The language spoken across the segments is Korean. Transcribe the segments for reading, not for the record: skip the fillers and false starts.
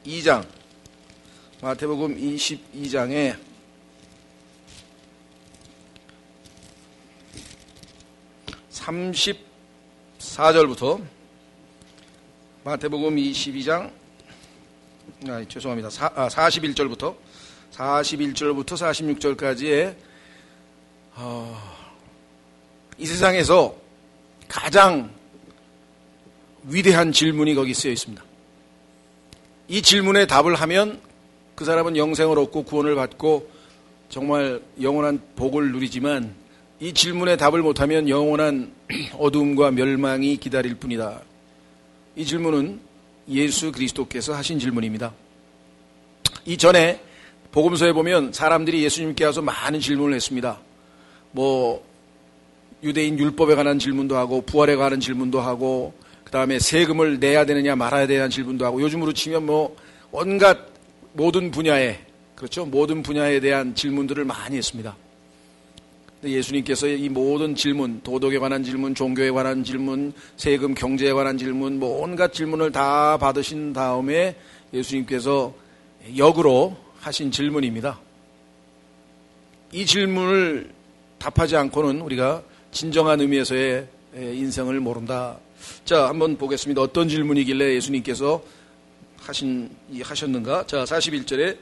22장, 마태복음 22장에 34절부터 마태복음 22장, 죄송합니다. 41절부터 46절까지의 이 세상에서 가장 위대한 질문이 거기 쓰여 있습니다. 이 질문에 답을 하면 그 사람은 영생을 얻고 구원을 받고 정말 영원한 복을 누리지만 이 질문에 답을 못하면 영원한 어두움과 멸망이 기다릴 뿐이다. 이 질문은 예수 그리스도께서 하신 질문입니다. 이전에 복음서에 보면 사람들이 예수님께 와서 많은 질문을 했습니다. 유대인 율법에 관한 질문도 하고 부활에 관한 질문도 하고 그 다음에 세금을 내야 되느냐 말아야 되느냐 질문도 하고 요즘으로 치면 온갖 모든 분야에, 그렇죠? 모든 분야에 대한 질문들을 많이 했습니다. 예수님께서 이 모든 질문, 도덕에 관한 질문, 종교에 관한 질문, 세금, 경제에 관한 질문, 온갖 질문을 다 받으신 다음에 예수님께서 역으로 하신 질문입니다. 이 질문을 답하지 않고는 우리가 진정한 의미에서의 인생을 모른다. 자, 한번 보겠습니다. 어떤 질문이길래 예수님께서 하셨는가? 자, 41절에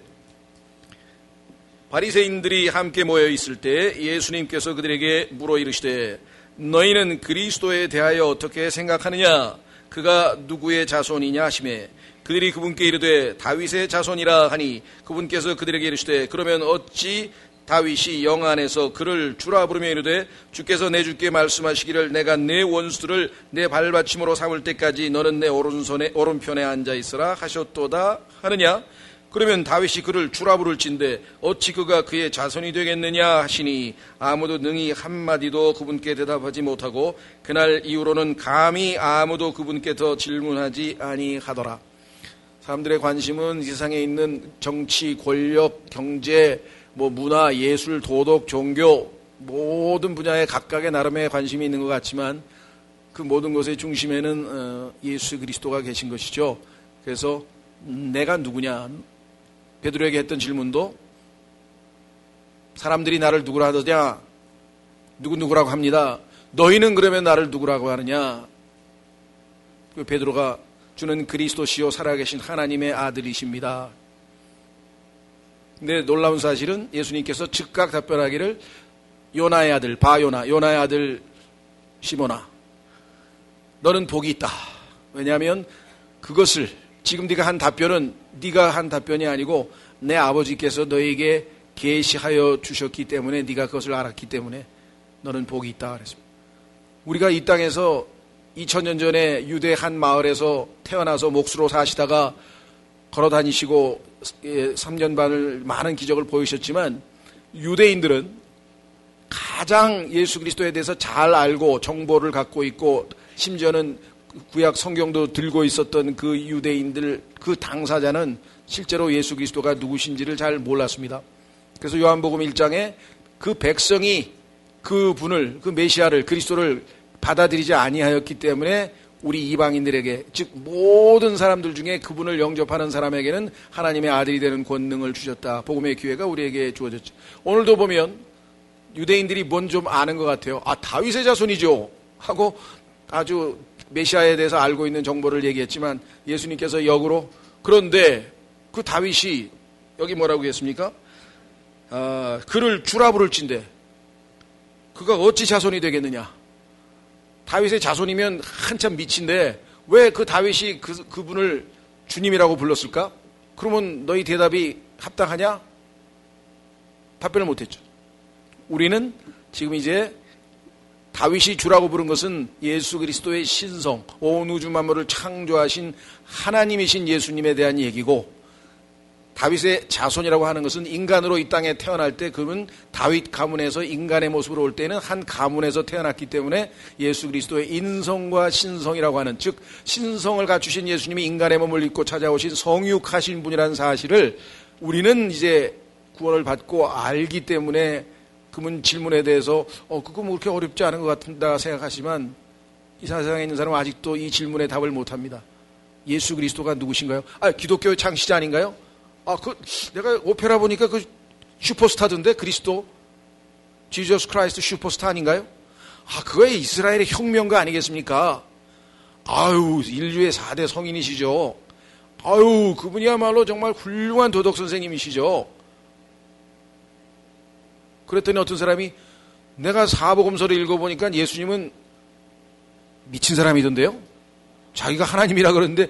바리새인들이 함께 모여 있을 때 예수님께서 그들에게 물어 이르시되 너희는 그리스도에 대하여 어떻게 생각하느냐? 그가 누구의 자손이냐 하시매 그들이 그분께 이르되 다윗의 자손이라 하니 그분께서 그들에게 이르시되 그러면 어찌 다윗이 영 안에서 그를 주라 부르며 이르되 주께서 내 주께 말씀하시기를 내가 내 원수들을 내 발받침으로 삼을 때까지 너는 내 오른편에 앉아 있으라 하셨도다 하느냐? 그러면 다윗이 그를 주라 부를진대 어찌 그가 그의 자손이 되겠느냐 하시니 아무도 능히 한마디도 그분께 대답하지 못하고 그날 이후로는 감히 아무도 그분께 더 질문하지 아니하더라. 사람들의 관심은 이 세상에 있는 정치, 권력, 경제, 문화, 예술, 도덕, 종교 모든 분야에 각각의 나름의 관심이 있는 것 같지만 그 모든 것의 중심에는 예수 그리스도가 계신 것이죠. 그래서 내가 누구냐? 베드로에게 했던 질문도 사람들이 나를 누구라 하더냐? 누구라고 합니다. 너희는 그러면 나를 누구라고 하느냐? 그 베드로가 주는 그리스도시요 살아계신 하나님의 아들이십니다. 근데 놀라운 사실은 예수님께서 즉각 답변하기를 요나의 아들 요나의 아들 시몬아 너는 복이 있다. 왜냐하면 그것을 지금 네가 한 답변은 네가 한 답변이 아니고 내 아버지께서 너에게 계시하여 주셨기 때문에 네가 그것을 알았기 때문에 너는 복이 있다 그랬습니다. 우리가 이 땅에서 2000년 전에 유대 한 마을에서 태어나서 몫으로 사시다가 걸어다니시고 3년 반을 많은 기적을 보이셨지만 유대인들은 가장 예수 그리스도에 대해서 잘 알고 정보를 갖고 있고 심지어는 구약 성경도 들고 있었던 그 유대인들 그 당사자는 실제로 예수 그리스도가 누구신지를 잘 몰랐습니다. 그래서 요한복음 1장에 그 백성이 그분을 그 메시아를 그리스도를 받아들이지 아니하였기 때문에 우리 이방인들에게 즉 모든 사람들 중에 그분을 영접하는 사람에게는 하나님의 아들이 되는 권능을 주셨다. 복음의 기회가 우리에게 주어졌죠. 오늘도 보면 유대인들이 뭔 좀 아는 것 같아요. 다윗의 자손이죠 하고 아주 메시아에 대해서 알고 있는 정보를 얘기했지만 예수님께서 역으로 그런데 그 다윗이 여기 뭐라고 했습니까? 그를 주라 부를진대 그가 어찌 자손이 되겠느냐? 다윗의 자손이면 한참 미친데 왜 그 다윗이 그분을 주님이라고 불렀을까? 그러면 너희 대답이 합당하냐? 답변을 못했죠. 우리는 지금 이제 다윗이 주라고 부른 것은 예수 그리스도의 신성, 온 우주 만물을 창조하신 하나님이신 예수님에 대한 얘기고 다윗의 자손이라고 하는 것은 인간으로 이 땅에 태어날 때 그는 다윗 가문에서 인간의 모습으로 올 때는 한 가문에서 태어났기 때문에 예수 그리스도의 인성과 신성이라고 하는 즉 신성을 갖추신 예수님이 인간의 몸을 입고 찾아오신 성육하신 분이라는 사실을 우리는 이제 구원을 받고 알기 때문에 그분 질문에 대해서 그거 뭐 그렇게 어렵지 않은 것 같다 생각하지만 이 세상에 있는 사람은 아직도 이 질문에 답을 못합니다. 예수 그리스도가 누구신가요? 기독교의 창시자 아닌가요? 내가 오페라 보니까 그 슈퍼스타던데, 그리스도. 지저스 크라이스트 슈퍼스타 아닌가요? 그거의 이스라엘의 혁명가 아니겠습니까? 인류의 4대 성인이시죠. 그분이야말로 정말 훌륭한 도덕 선생님이시죠. 그랬더니 어떤 사람이, 내가 사복음서를 읽어보니까 예수님은 미친 사람이던데요? 자기가 하나님이라 그러는데,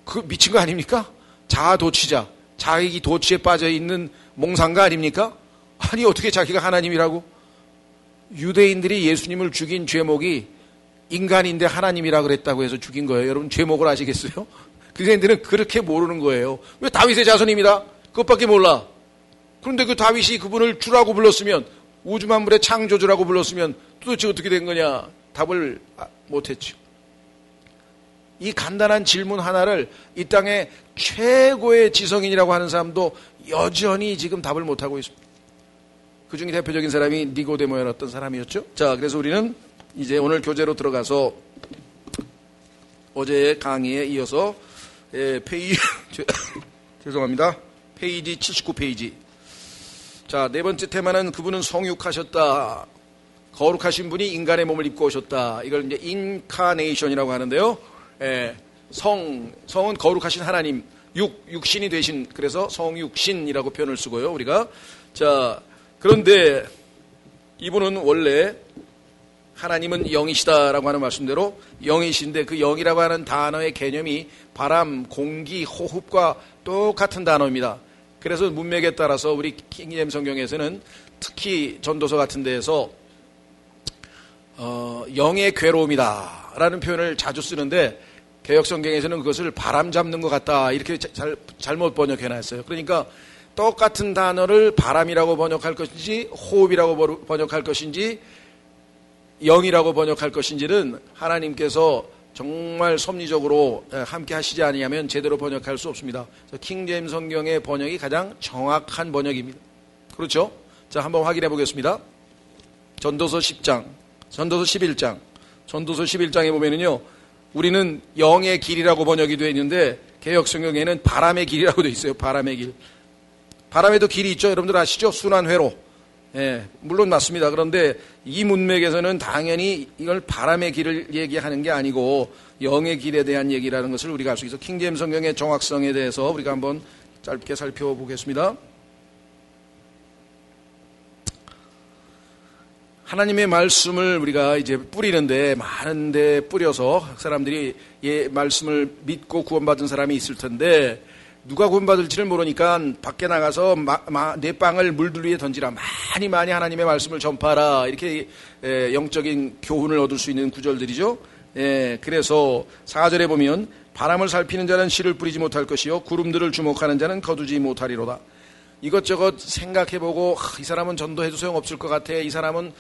그 미친 거 아닙니까? 자아도취자, 자기 도취에 빠져있는 몽상가 아닙니까? 아니, 어떻게 자기가 하나님이라고? 유대인들이 예수님을 죽인 죄목이 인간인데 하나님이라 그랬다고 해서 죽인 거예요. 여러분, 죄목을 아시겠어요? 그들은 그렇게 모르는 거예요. 왜 다윗의 자손입니다. 그것밖에 몰라. 그런데 그 다윗이 그분을 주라고 불렀으면, 우주만물의 창조주라고 불렀으면 도대체 어떻게 된 거냐? 답을 못했죠. 이 간단한 질문 하나를 이 땅의 최고의 지성인이라고 하는 사람도 여전히 지금 답을 못하고 있습니다. 그 중에 대표적인 사람이 니고데모였던 사람이었죠. 자, 그래서 우리는 이제 오늘 교재로 들어가서 어제의 강의에 이어서 죄송합니다. 페이지 79페이지. 자, 네 번째 테마는 그분은 성육하셨다. 거룩하신 분이 인간의 몸을 입고 오셨다. 이걸 이제 인카네이션이라고 하는데요. 성은 거룩하신 하나님, 육신이 되신, 그래서 성육신이라고 표현을 쓰고요, 우리가. 자, 그런데 이분은 원래 하나님은 영이시다라고 하는 말씀대로 영이신데, 그 영이라고 하는 단어의 개념이 바람, 공기, 호흡과 똑같은 단어입니다. 그래서 문맥에 따라서 우리 킹제임 성경에서는 특히 전도서 같은 데에서 영의 괴로움이다 라는 표현을 자주 쓰는데, 개역 성경에서는 그것을 바람 잡는 것 같다 이렇게 잘못 번역해놨어요. 그러니까 똑같은 단어를 바람이라고 번역할 것인지 호흡이라고 번역할 것인지 영이라고 번역할 것인지는 하나님께서 정말 섭리적으로 함께 하시지 아니하면 제대로 번역할 수 없습니다. 킹제임 성경의 번역이 가장 정확한 번역입니다. 그렇죠? 자, 한번 확인해 보겠습니다. 전도서 10장, 전도서 11장, 전도서 11장에 보면은요, 우리는 영의 길이라고 번역이 되어 있는데 개역 성경에는 바람의 길이라고 되어 있어요. 바람의 길. 바람에도 길이 있죠. 여러분들 아시죠? 순환회로. 물론 맞습니다. 그런데 이 문맥에서는 당연히 이걸 바람의 길을 얘기하는 게 아니고 영의 길에 대한 얘기라는 것을 우리가 알 수 있어서 킹제임 성경의 정확성에 대해서 우리가 한번 짧게 살펴보겠습니다. 하나님의 말씀을 우리가 이제 뿌리는데, 많은데 뿌려서 사람들이 말씀을 믿고 구원받은 사람이 있을 텐데, 누가 구원받을지를 모르니까 밖에 나가서 내 빵을 물들 위에 던지라, 많이 하나님의 말씀을 전파하라, 이렇게 영적인 교훈을 얻을 수 있는 구절들이죠. 그래서 4절에 보면 바람을 살피는 자는 씨를 뿌리지 못할 것이요 구름들을 주목하는 자는 거두지 못하리로다. 이것저것 생각해보고 이 사람은 전도해도 소용없을 것 같아, 이 사람은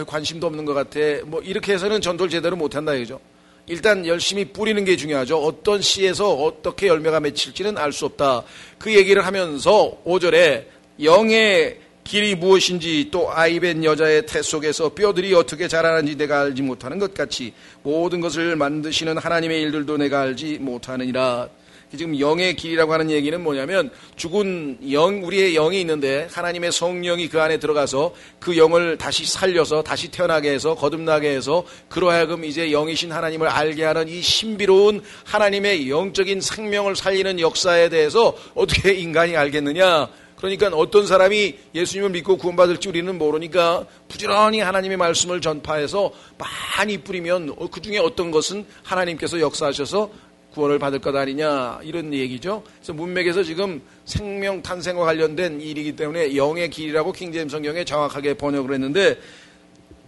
관심도 없는 것 같아, 뭐 이렇게 해서는 전도를 제대로 못한다 이거죠. 일단 열심히 뿌리는 게 중요하죠. 어떤 씨에서 어떻게 열매가 맺힐지는 알 수 없다. 그 얘기를 하면서 5절에 영의 길이 무엇인지, 또 아이벤 여자의 태 속에서 뼈들이 어떻게 자라는지 내가 알지 못하는 것 같이 모든 것을 만드시는 하나님의 일들도 내가 알지 못하느니라. 지금 영의 길이라고 하는 얘기는 뭐냐면, 죽은 영, 우리의 영이 있는데 하나님의 성령이 그 안에 들어가서 그 영을 다시 살려서 다시 태어나게 해서 거듭나게 해서 그로 하여금 이제 영이신 하나님을 알게 하는 이 신비로운 하나님의 영적인 생명을 살리는 역사에 대해서 어떻게 인간이 알겠느냐. 그러니까 어떤 사람이 예수님을 믿고 구원받을지 우리는 모르니까 부지런히 하나님의 말씀을 전파해서 많이 뿌리면 그 중에 어떤 것은 하나님께서 역사하셔서 구원을 받을 것 아니냐, 이런 얘기죠. 그래서 문맥에서 지금 생명 탄생과 관련된 일이기 때문에 영의 길이라고 킹제임 성경에 정확하게 번역을 했는데,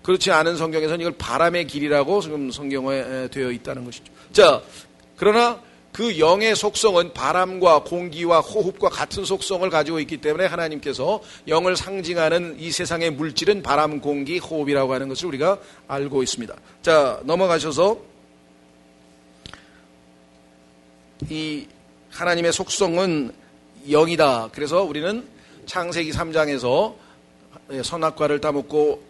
그렇지 않은 성경에서는 이걸 바람의 길이라고 지금 성경에 되어 있다는 것이죠. 자, 그러나 그 영의 속성은 바람과 공기와 호흡과 같은 속성을 가지고 있기 때문에 하나님께서 영을 상징하는 이 세상의 물질은 바람, 공기, 호흡이라고 하는 것을 우리가 알고 있습니다. 자, 넘어가셔서 이 하나님의 속성은 영이다. 그래서 우리는 창세기 3장에서 선악과를 따먹고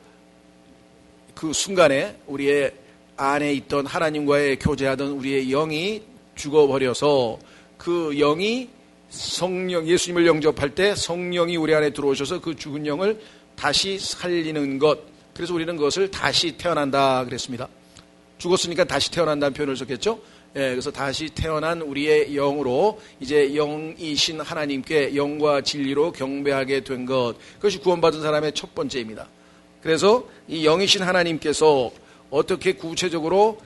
그 순간에 우리의 안에 있던 하나님과의 교제하던 우리의 영이 죽어버려서 그 영이 성령, 예수님을 영접할 때 성령이 우리 안에 들어오셔서 그 죽은 영을 다시 살리는 것. 그래서 우리는 그것을 다시 태어난다 그랬습니다. 죽었으니까 다시 태어난다는 표현을 썼겠죠. 예, 그래서 다시 태어난 우리의 영으로 이제 영이신 하나님께 영과 진리로 경배하게 된 것. 그것이 구원받은 사람의 첫 번째입니다. 그래서 이 영이신 하나님께서 어떻게 구체적으로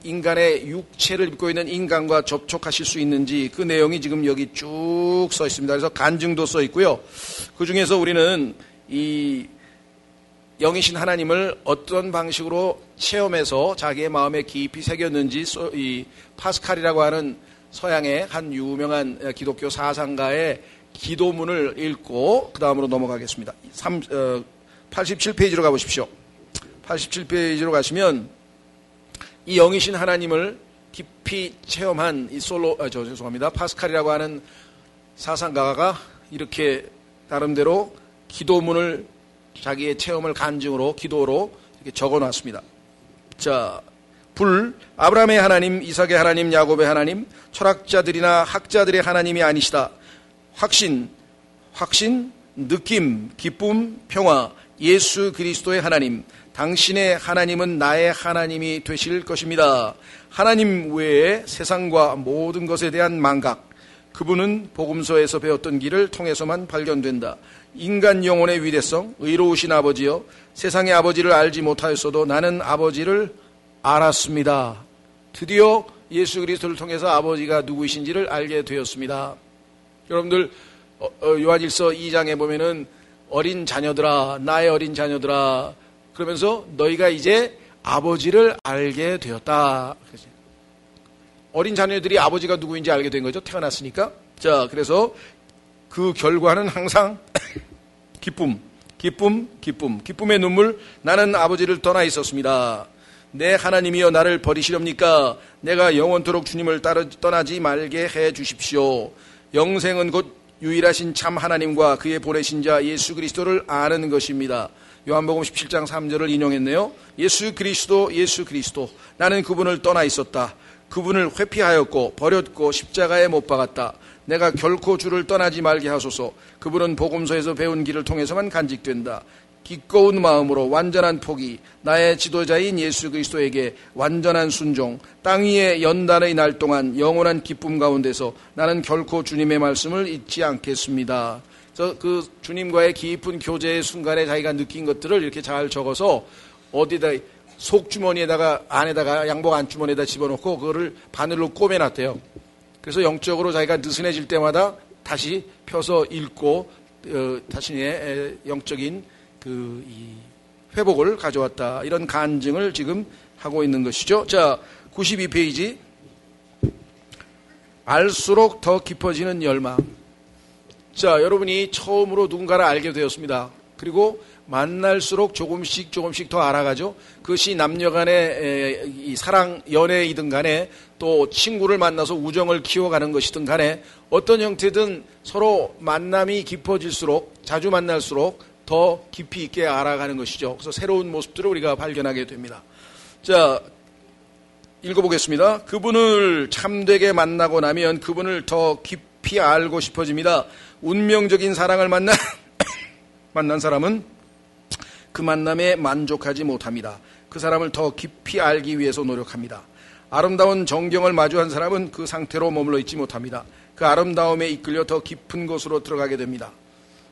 인간의 육체를 입고 있는 인간과 접촉하실 수 있는지 그 내용이 지금 여기 쭉 써 있습니다. 그래서 간증도 써 있고요. 그 중에서 우리는 이 영이신 하나님을 어떤 방식으로 체험해서 자기의 마음에 깊이 새겼는지 이 파스칼이라고 하는 서양의 한 유명한 기독교 사상가의 기도문을 읽고 그 다음으로 넘어가겠습니다. 87페이지로 가보십시오. 87페이지로 가시면 이 영이신 하나님을 깊이 체험한 이 죄송합니다. 파스칼이라고 하는 사상가가 이렇게 나름대로 기도문을 자기의 체험을 간증으로 기도로 이렇게 적어놨습니다. 자, 아브라함의 하나님, 이삭의 하나님, 야곱의 하나님, 철학자들이나 학자들의 하나님이 아니시다. 확신, 느낌, 기쁨, 평화, 예수 그리스도의 하나님, 당신의 하나님은 나의 하나님이 되실 것입니다. 하나님 외에 세상과 모든 것에 대한 망각, 그분은 복음서에서 배웠던 길을 통해서만 발견된다. 인간 영혼의 위대성, 의로우신 아버지여, 세상의 아버지를 알지 못하였어도 나는 아버지를 알았습니다. 드디어 예수 그리스도를 통해서 아버지가 누구이신지를 알게 되었습니다. 여러분들 요한일서 2장에 보면은 어린 자녀들아, 나의 어린 자녀들아, 그러면서 너희가 이제 아버지를 알게 되었다. 어린 자녀들이 아버지가 누구인지 알게 된 거죠. 태어났으니까. 자, 그래서 그 결과는 항상 기쁨의 눈물. 나는 아버지를 떠나 있었습니다. 내 하나님이여 나를 버리시렵니까? 내가 영원토록 주님을 떠나지 말게 해 주십시오. 영생은 곧 유일하신 참 하나님과 그의 보내신 자 예수 그리스도를 아는 것입니다. 요한복음 17장 3절을 인용했네요. 예수 그리스도. 나는 그분을 떠나 있었다. 그분을 회피하였고 버렸고 십자가에 못 박았다. 내가 결코 주를 떠나지 말게 하소서. 그분은 복음서에서 배운 길을 통해서만 간직된다. 기꺼운 마음으로 완전한 포기, 나의 지도자인 예수 그리스도에게 완전한 순종, 땅 위의 연단의 날 동안 영원한 기쁨 가운데서 나는 결코 주님의 말씀을 잊지 않겠습니다. 그래서 그 주님과의 깊은 교제의 순간에 자기가 느낀 것들을 이렇게 잘 적어서 어디다 속주머니에다가 안에다가 양복 안주머니에다 집어넣고 그거를 바늘로 꼬매놨대요. 그래서 영적으로 자기가 느슨해질 때마다 다시 펴서 읽고 자신의 영적인 이 회복을 가져왔다. 이런 간증을 지금 하고 있는 것이죠. 자, 92페이지. 알수록 더 깊어지는 열망. 자, 여러분이 처음으로 누군가를 알게 되었습니다. 그리고 만날수록 조금씩 더 알아가죠. 그것이 남녀간의 이 사랑, 연애이든 간에 또 친구를 만나서 우정을 키워가는 것이든 간에 어떤 형태든 서로 만남이 깊어질수록 자주 만날수록 더 깊이 있게 알아가는 것이죠. 그래서 새로운 모습들을 우리가 발견하게 됩니다. 자, 읽어보겠습니다. 그분을 참되게 만나고 나면 그분을 더 깊이 알고 싶어집니다. 운명적인 사랑을 만난 사람은 그 만남에 만족하지 못합니다. 그 사람을 더 깊이 알기 위해서 노력합니다. 아름다운 정경을 마주한 사람은 그 상태로 머물러 있지 못합니다. 그 아름다움에 이끌려 더 깊은 곳으로 들어가게 됩니다.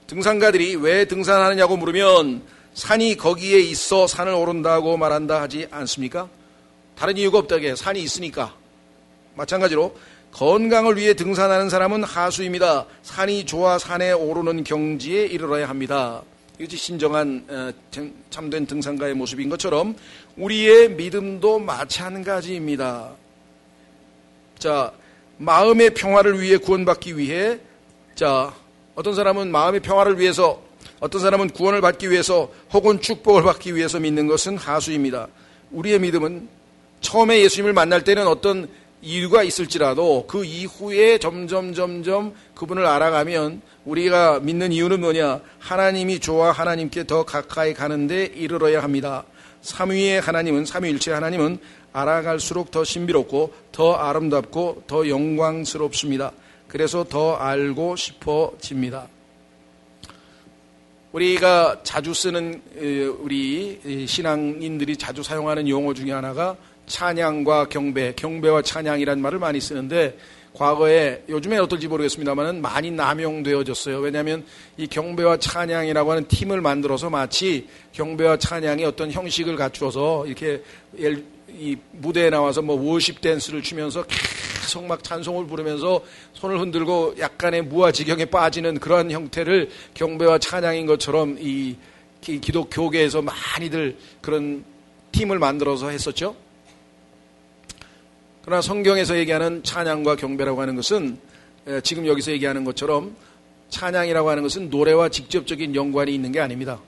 등산가들이 왜 등산하느냐고 물으면 산이 거기에 있어 산을 오른다고 말한다 하지 않습니까? 다른 이유가 없다게 산이 있으니까. 마찬가지로 건강을 위해 등산하는 사람은 하수입니다. 산이 좋아 산에 오르는 경지에 이르러야 합니다. 이것이 진정한 참된 등산가의 모습인 것처럼 우리의 믿음도 마찬가지입니다. 자, 마음의 평화를 위해 구원받기 위해, 자, 어떤 사람은 마음의 평화를 위해서, 어떤 사람은 구원을 받기 위해서 혹은 축복을 받기 위해서 믿는 것은 하수입니다. 우리의 믿음은 처음에 예수님을 만날 때는 어떤 이유가 있을지라도 그 이후에 점점 그분을 알아가면 우리가 믿는 이유는 뭐냐? 하나님이 좋아 하나님께 더 가까이 가는데 이르러야 합니다. 삼위의 하나님은, 삼위일체의 하나님은 알아갈수록 더 신비롭고 더 아름답고 더 영광스럽습니다. 그래서 더 알고 싶어집니다. 우리가 자주 쓰는 우리 신앙인들이 자주 사용하는 용어 중에 하나가 찬양과 경배, 경배와 찬양이라는 말을 많이 쓰는데 과거에 요즘에 어떨지 모르겠습니다만 많이 남용되어졌어요. 왜냐하면 이 경배와 찬양이라고 하는 팀을 만들어서 마치 경배와 찬양이 어떤 형식을 갖추어서 이렇게 이 무대에 나와서 뭐 워십 댄스를 추면서 계속 막 찬송을 부르면서 손을 흔들고 약간의 무아지경에 빠지는 그러한 형태를 경배와 찬양인 것처럼 이 기독교계에서 많이들 그런 팀을 만들어서 했었죠. 그러나 성경에서 얘기하는 찬양과 경배라고 하는 것은 지금 여기서 얘기하는 것처럼 찬양이라고 하는 것은 노래와 직접적인 연관이 있는 게 아닙니다.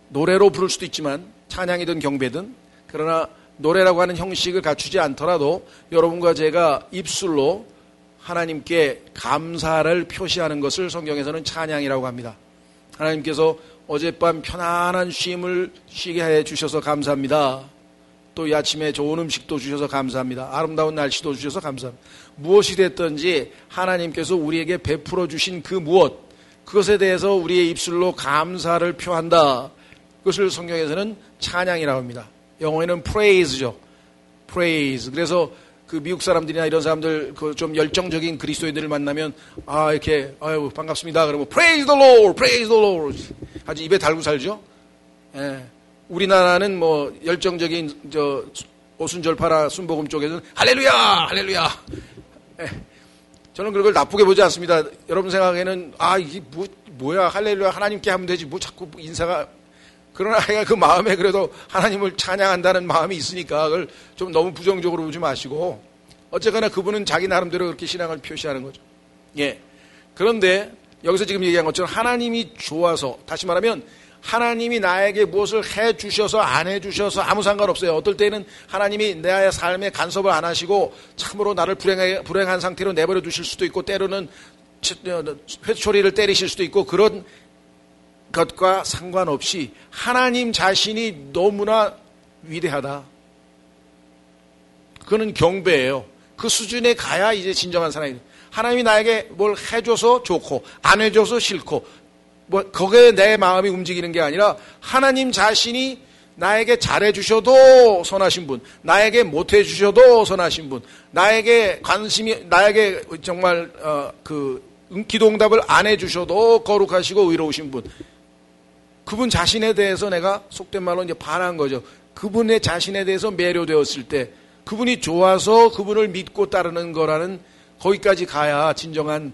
노래로 부를 수도 있지만 찬양이든 경배든, 그러나 노래라고 하는 형식을 갖추지 않더라도 여러분과 제가 입술로 하나님께 감사를 표시하는 것을 성경에서는 찬양이라고 합니다. 하나님께서 어젯밤 편안한 쉼을 쉬게 해 주셔서 감사합니다. 또 이 아침에 좋은 음식도 주셔서 감사합니다. 아름다운 날씨도 주셔서 감사합니다. 무엇이 됐든지 하나님께서 우리에게 베풀어 주신 그 무엇, 그것에 대해서 우리의 입술로 감사를 표한다. 그것을 성경에서는 찬양이라고 합니다. 영어에는 praise죠. praise. 그래서 그 미국 사람들이나 이런 사람들 그 좀 열정적인 그리스도인들을 만나면 이렇게 아유 반갑습니다. 그러면 praise the Lord, praise the Lord 아주 입에 달고 살죠. 예. 우리나라는 뭐 열정적인 오순절파나 순복음 쪽에서는 할렐루야, 할렐루야. 예. 저는 그걸 나쁘게 보지 않습니다. 여러분 생각에는 이게 뭐야 할렐루야 하나님께 하면 되지 뭐 자꾸 인사가. 그러나 그 마음에 그래도 하나님을 찬양한다는 마음이 있으니까 그걸 좀 너무 부정적으로 보지 마시고 어쨌거나 그분은 자기 나름대로 그렇게 신앙을 표시하는 거죠. 예. 그런데 여기서 지금 얘기한 것처럼 하나님이 좋아서, 다시 말하면 하나님이 나에게 무엇을 해 주셔서 안 해 주셔서 아무 상관없어요. 어떨 때는 하나님이 내 삶에 간섭을 안 하시고 참으로 나를 불행한 상태로 내버려 두실 수도 있고 때로는 회초리를 때리실 수도 있고 그런 것과 상관없이 하나님 자신이 너무나 위대하다. 그거는 경배예요. 그 수준에 가야 이제 진정한 사랑이에요. 하나님이 나에게 뭘 해줘서 좋고 안 해줘서 싫고 뭐 거기에 내 마음이 움직이는 게 아니라 하나님 자신이 나에게 잘해주셔도 선하신 분, 나에게 못해주셔도 선하신 분, 나에게 정말 기도응답을 안 해주셔도 거룩하시고 의로우신 분, 그분 자신에 대해서 내가 속된 말로 이제 반한 거죠. 그분의 자신에 대해서 매료되었을 때 그분이 좋아서 그분을 믿고 따르는 거라는 거기까지 가야 진정한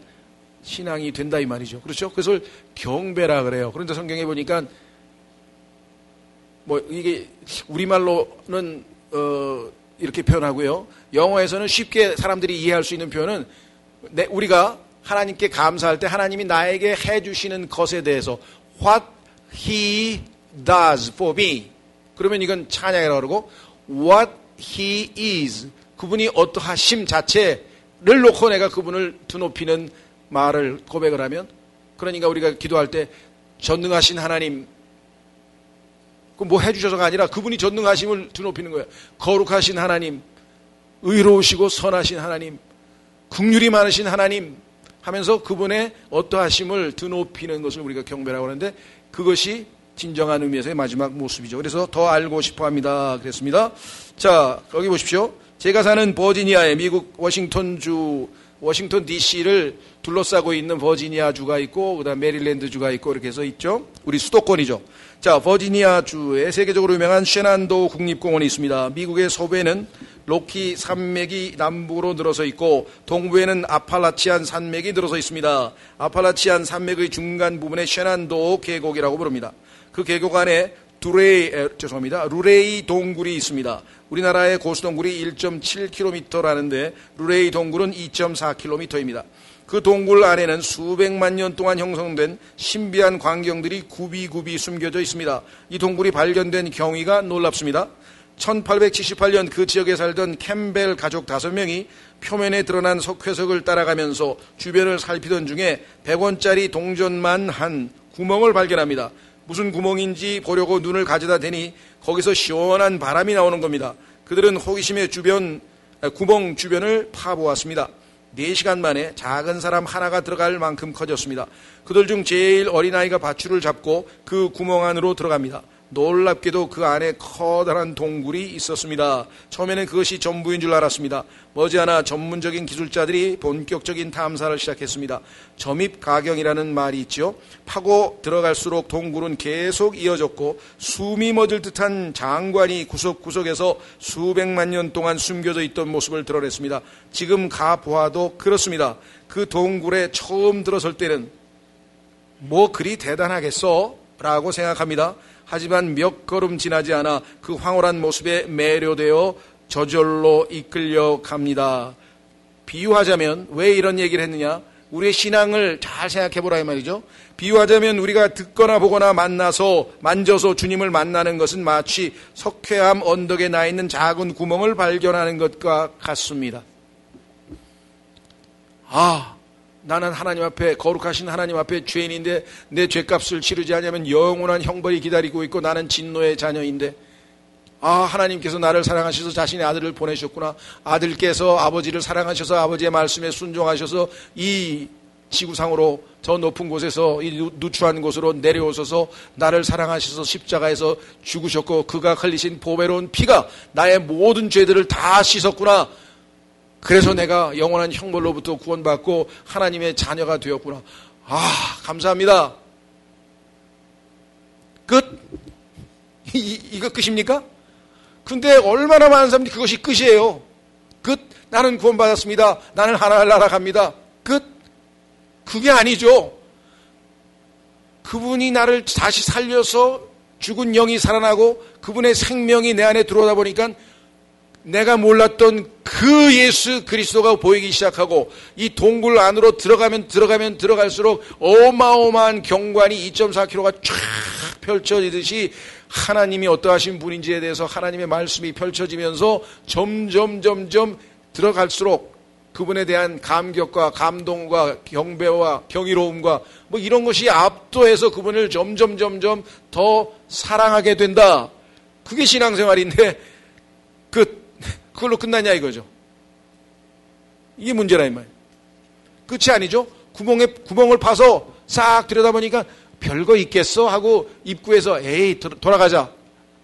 신앙이 된다 이 말이죠. 그렇죠? 그것을 경배라 그래요. 그런데 성경에 보니까 뭐 이게 우리말로는 이렇게 표현하고요. 영어에서는 쉽게 사람들이 이해할 수 있는 표현은 우리가 하나님께 감사할 때 하나님이 나에게 해주시는 것에 대해서 What He does for me. 그러면 이건 찬양이라고 그러고 What He is. 그분이 어떠하심 자체를 놓고 내가 그분을 드높이는 말을 고백을 하면, 그러니까 우리가 기도할 때 전능하신 하나님, 그 뭐 해주셔서가 아니라 그분이 전능하심을 드높이는 거예요. 거룩하신 하나님, 의로우시고 선하신 하나님, 긍휼이 많으신 하나님 하면서 그분의 어떠하심을 드높이는 것을 우리가 경배라고 하는데 그것이 진정한 의미에서의 마지막 모습이죠. 그래서 더 알고 싶어 합니다. 그랬습니다. 자, 여기 보십시오. 제가 사는 버지니아의 미국 워싱턴 DC를 둘러싸고 있는 버지니아 주가 있고 그다음 메릴랜드 주가 있고 이렇게 해서 있죠. 우리 수도권이죠. 자, 버지니아 주에 세계적으로 유명한 셰난도우 국립공원이 있습니다. 미국의 서부에는 로키 산맥이 남북으로 늘어서 있고 동부에는 아팔라치안 산맥이 늘어서 있습니다. 아팔라치안 산맥의 중간 부분에 셰난도우 계곡이라고 부릅니다. 그 계곡 안에 루레이 동굴이 있습니다. 우리나라의 고수동굴이 1.7km라는데 루레이 동굴은 2.4km입니다. 그 동굴 안에는 수백만 년 동안 형성된 신비한 광경들이 굽이굽이 숨겨져 있습니다. 이 동굴이 발견된 경위가 놀랍습니다. 1878년 그 지역에 살던 캠벨 가족 5명이 표면에 드러난 석회석을 따라가면서 주변을 살피던 중에 100원짜리 동전만 한 구멍을 발견합니다. 무슨 구멍인지 보려고 눈을 가져다 대니 거기서 시원한 바람이 나오는 겁니다. 그들은 호기심의 구멍 주변을 파보았습니다. 4시간 만에 작은 사람 하나가 들어갈 만큼 커졌습니다. 그들 중 제일 어린아이가 밧줄을 잡고 그 구멍 안으로 들어갑니다. 놀랍게도 그 안에 커다란 동굴이 있었습니다. 처음에는 그것이 전부인 줄 알았습니다. 머지않아 전문적인 기술자들이 본격적인 탐사를 시작했습니다. 점입가경이라는 말이 있죠. 파고 들어갈수록 동굴은 계속 이어졌고 숨이 멎을 듯한 장관이 구석구석에서 수백만 년 동안 숨겨져 있던 모습을 드러냈습니다. 지금 가보아도 그렇습니다. 그 동굴에 처음 들어설 때는 뭐 그리 대단하겠어? 라고 생각합니다. 하지만 몇 걸음 지나지 않아 그 황홀한 모습에 매료되어 저절로 이끌려 갑니다. 비유하자면 왜 이런 얘기를 했느냐? 우리의 신앙을 잘 생각해 보라 이 말이죠. 비유하자면 우리가 듣거나 보거나 만져서 주님을 만나는 것은 마치 석회암 언덕에 나 있는 작은 구멍을 발견하는 것과 같습니다. 나는 하나님 앞에, 거룩하신 하나님 앞에 죄인인데 내 죄값을 치르지 않으면 영원한 형벌이 기다리고 있고 나는 진노의 자녀인데, 하나님께서 나를 사랑하셔서 자신의 아들을 보내셨구나. 아들께서 아버지를 사랑하셔서 아버지의 말씀에 순종하셔서 이 지구상으로 저 높은 곳에서 이 누추한 곳으로 내려오셔서 나를 사랑하셔서 십자가에서 죽으셨고 그가 흘리신 보배로운 피가 나의 모든 죄들을 다 씻었구나. 그래서 내가 영원한 형벌로부터 구원받고 하나님의 자녀가 되었구나. 감사합니다. 끝? 이거 끝입니까? 근데 얼마나 많은 사람들이 그것이 끝이에요. 끝? 나는 구원받았습니다. 나는 하나님 나라 갑니다. 끝? 그게 아니죠. 그분이 나를 다시 살려서 죽은 영이 살아나고 그분의 생명이 내 안에 들어오다 보니까 내가 몰랐던 그 예수 그리스도가 보이기 시작하고 이 동굴 안으로 들어가면 들어갈수록 어마어마한 경관이 2.4km가 쫙 펼쳐지듯이 하나님이 어떠하신 분인지에 대해서 하나님의 말씀이 펼쳐지면서 점점 들어갈수록 그분에 대한 감격과 감동과 경배와 경이로움과 뭐 이런 것이 압도해서 그분을 점점 더 사랑하게 된다. 그게 신앙생활인데 그걸로 끝나냐 이거죠. 이게 문제라 이 말이에요. 끝이 아니죠. 구멍을 파서 싹 들여다보니까 별거 있겠어 하고 입구에서 돌아가자.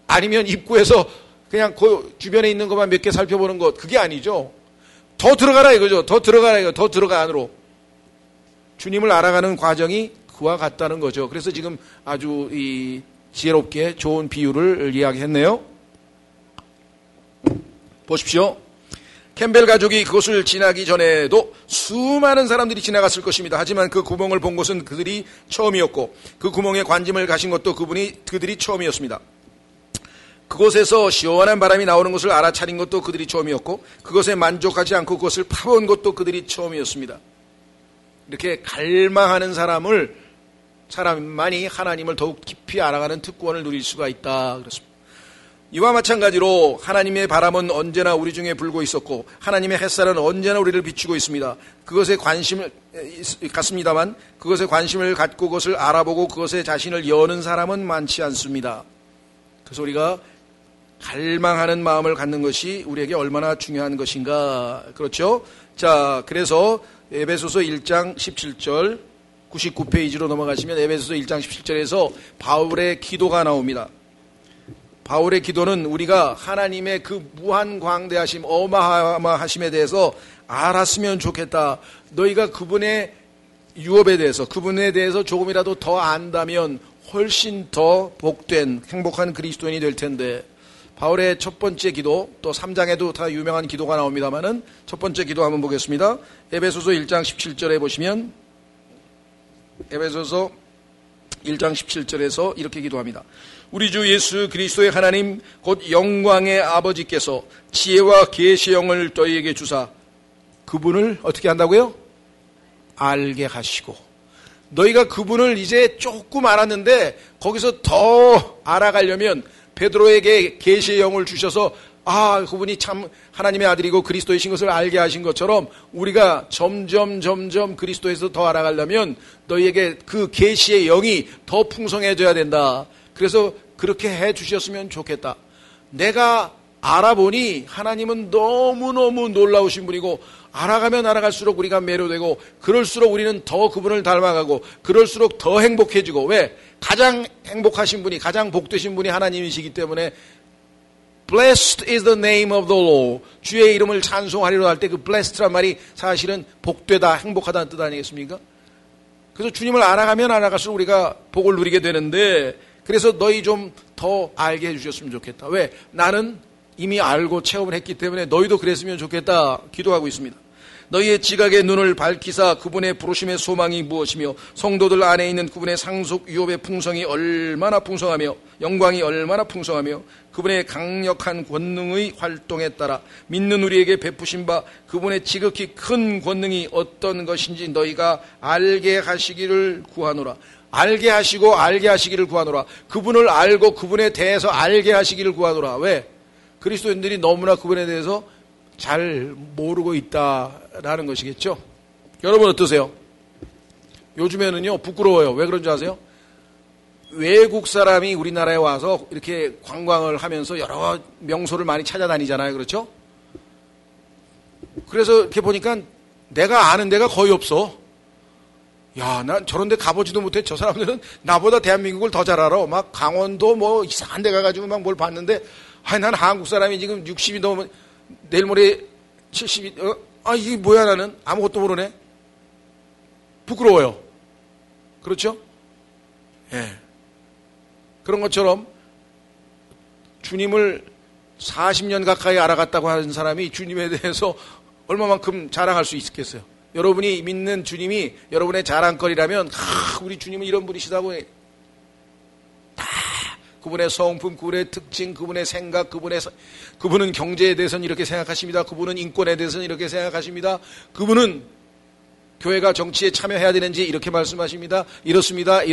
아니면 입구에서 그냥 그 주변에 있는 것만 몇 개 살펴보는 것. 그게 아니죠. 더 들어가라 이거죠. 더 들어가 안으로. 주님을 알아가는 과정이 그와 같다는 거죠. 그래서 지금 아주 지혜롭게 좋은 비유를 이야기했네요. 보십시오. 캠벨 가족이 그곳을 지나기 전에도 수많은 사람들이 지나갔을 것입니다. 하지만 그 구멍을 본 것은 그들이 처음이었고 그 구멍에 관심을 가신 것도 그들이 처음이었습니다. 그곳에서 시원한 바람이 나오는 것을 알아차린 것도 그들이 처음이었고 그것에 만족하지 않고 그것을 파본 것도 그들이 처음이었습니다. 이렇게 갈망하는 사람만이 하나님을 더욱 깊이 알아가는 특권을 누릴 수가 있다. 그렇습니다. 이와 마찬가지로 하나님의 바람은 언제나 우리 중에 불고 있었고 하나님의 햇살은 언제나 우리를 비추고 있습니다. 그것에 관심을 갖습니다만 그것에 관심을 갖고 그것을 알아보고 그것에 자신을 여는 사람은 많지 않습니다. 그래서 우리가 갈망하는 마음을 갖는 것이 우리에게 얼마나 중요한 것인가. 그렇죠? 자, 그래서 에베소서 1장 17절 99페이지로 넘어가시면 에베소서 1장 17절에서 바울의 기도가 나옵니다. 바울의 기도는 우리가 하나님의 그 무한 광대하심, 어마어마하심에 대해서 알았으면 좋겠다. 너희가 그분의 유업에 대해서, 그분에 대해서 조금이라도 더 안다면 훨씬 더 복된 행복한 그리스도인이 될 텐데, 바울의 첫 번째 기도, 또 3장에도 다 유명한 기도가 나옵니다만은 첫 번째 기도 한번 보겠습니다. 에베소서 1장 17절에 보시면 에베소서 1장 17절에서 이렇게 기도합니다. 우리 주 예수 그리스도의 하나님 곧 영광의 아버지께서 지혜와 계시의 영을 너희에게 주사 그분을 어떻게 한다고요? 알게 하시고, 너희가 그분을 이제 조금 알았는데 거기서 더 알아가려면 베드로에게 계시의 영을 주셔서 그분이 참 하나님의 아들이고 그리스도이신 것을 알게 하신 것처럼 우리가 점점 그리스도에서 더 알아가려면 너희에게 그 계시의 영이 더 풍성해져야 된다. 그래서 그렇게 해 주셨으면 좋겠다. 내가 알아보니 하나님은 너무너무 놀라우신 분이고 알아가면 알아갈수록 우리가 매료되고 그럴수록 우리는 더 그분을 닮아가고 그럴수록 더 행복해지고 왜? 가장 행복하신 분이 가장 복되신 분이 하나님이시기 때문에 Blessed is the name of the Lord. 주의 이름을 찬송하리로 할 때 그 blessed란 말이 사실은 복되다, 행복하다는 뜻 아니겠습니까? 그래서 주님을 알아가면 알아갈수록 우리가 복을 누리게 되는데 그래서 너희 좀 더 알게 해주셨으면 좋겠다. 왜? 나는 이미 알고 체험을 했기 때문에 너희도 그랬으면 좋겠다 기도하고 있습니다. 너희의 지각의 눈을 밝히사 그분의 부르심의 소망이 무엇이며 성도들 안에 있는 그분의 상속 유업의 풍성이 얼마나 풍성하며 영광이 얼마나 풍성하며 그분의 강력한 권능의 활동에 따라 믿는 우리에게 베푸신 바 그분의 지극히 큰 권능이 어떤 것인지 너희가 알게 하시기를 구하노라. 알게 하시고 알게 하시기를 구하노라. 그분을 알고 그분에 대해서 알게 하시기를 구하노라. 왜? 그리스도인들이 너무나 그분에 대해서 잘 모르고 있다라는 것이겠죠. 여러분 어떠세요? 요즘에는요 부끄러워요. 왜 그런지 아세요? 외국 사람이 우리나라에 와서 이렇게 관광을 하면서 여러 명소를 많이 찾아다니잖아요. 그렇죠? 그래서 이렇게 보니까 내가 아는 데가 거의 없어. 야, 난 저런 데 가보지도 못해. 저 사람들은 나보다 대한민국을 더 잘 알아. 막 강원도 뭐 이상한 데 가가지고 막 뭘 봤는데 아니 난 한국 사람이 지금 60이 넘으면 내일 모레 70이 이게 뭐야 나는 아무것도 모르네. 부끄러워요. 그렇죠? 예. 그런 것처럼 주님을 40년 가까이 알아갔다고 하는 사람이 주님에 대해서 얼마만큼 자랑할 수 있겠어요? 여러분이 믿는 주님이 여러분의 자랑거리라면 우리 주님은 이런 분이시다고 해. 다 그분의 성품, 그분의 특징, 그분의 생각, 그분은 경제에 대해서는 이렇게 생각하십니다. 그분은 인권에 대해서는 이렇게 생각하십니다. 그분은 교회가 정치에 참여해야 되는지 이렇게 말씀하십니다. 이렇습니다.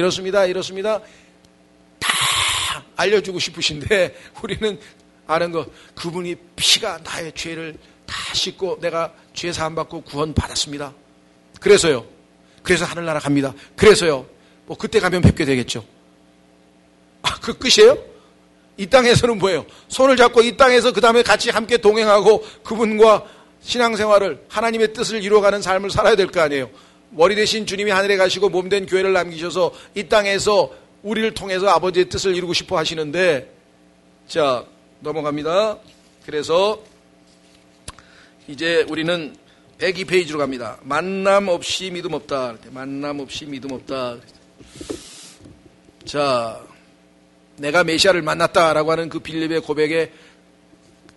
다 알려주고 싶으신데 우리는 아는 거 그분이 피가 나의 죄를 다 씻고 내가 죄 사함 받고 구원 받았습니다. 그래서 하늘나라 갑니다. 그래서요. 뭐 그때 가면 뵙게 되겠죠. 그 끝이에요? 이 땅에서는 뭐예요? 손을 잡고 이 땅에서 그 다음에 같이 함께 동행하고 그분과 신앙생활을 하나님의 뜻을 이루어가는 삶을 살아야 될 거 아니에요. 머리 대신 주님이 하늘에 가시고 몸된 교회를 남기셔서 이 땅에서 우리를 통해서 아버지의 뜻을 이루고 싶어 하시는데 자 넘어갑니다. 그래서 이제 우리는 102페이지로 갑니다. 만남 없이 믿음 없다. 만남 없이 믿음 없다. 자, 내가 메시아를 만났다라고 하는 그 빌립의 고백에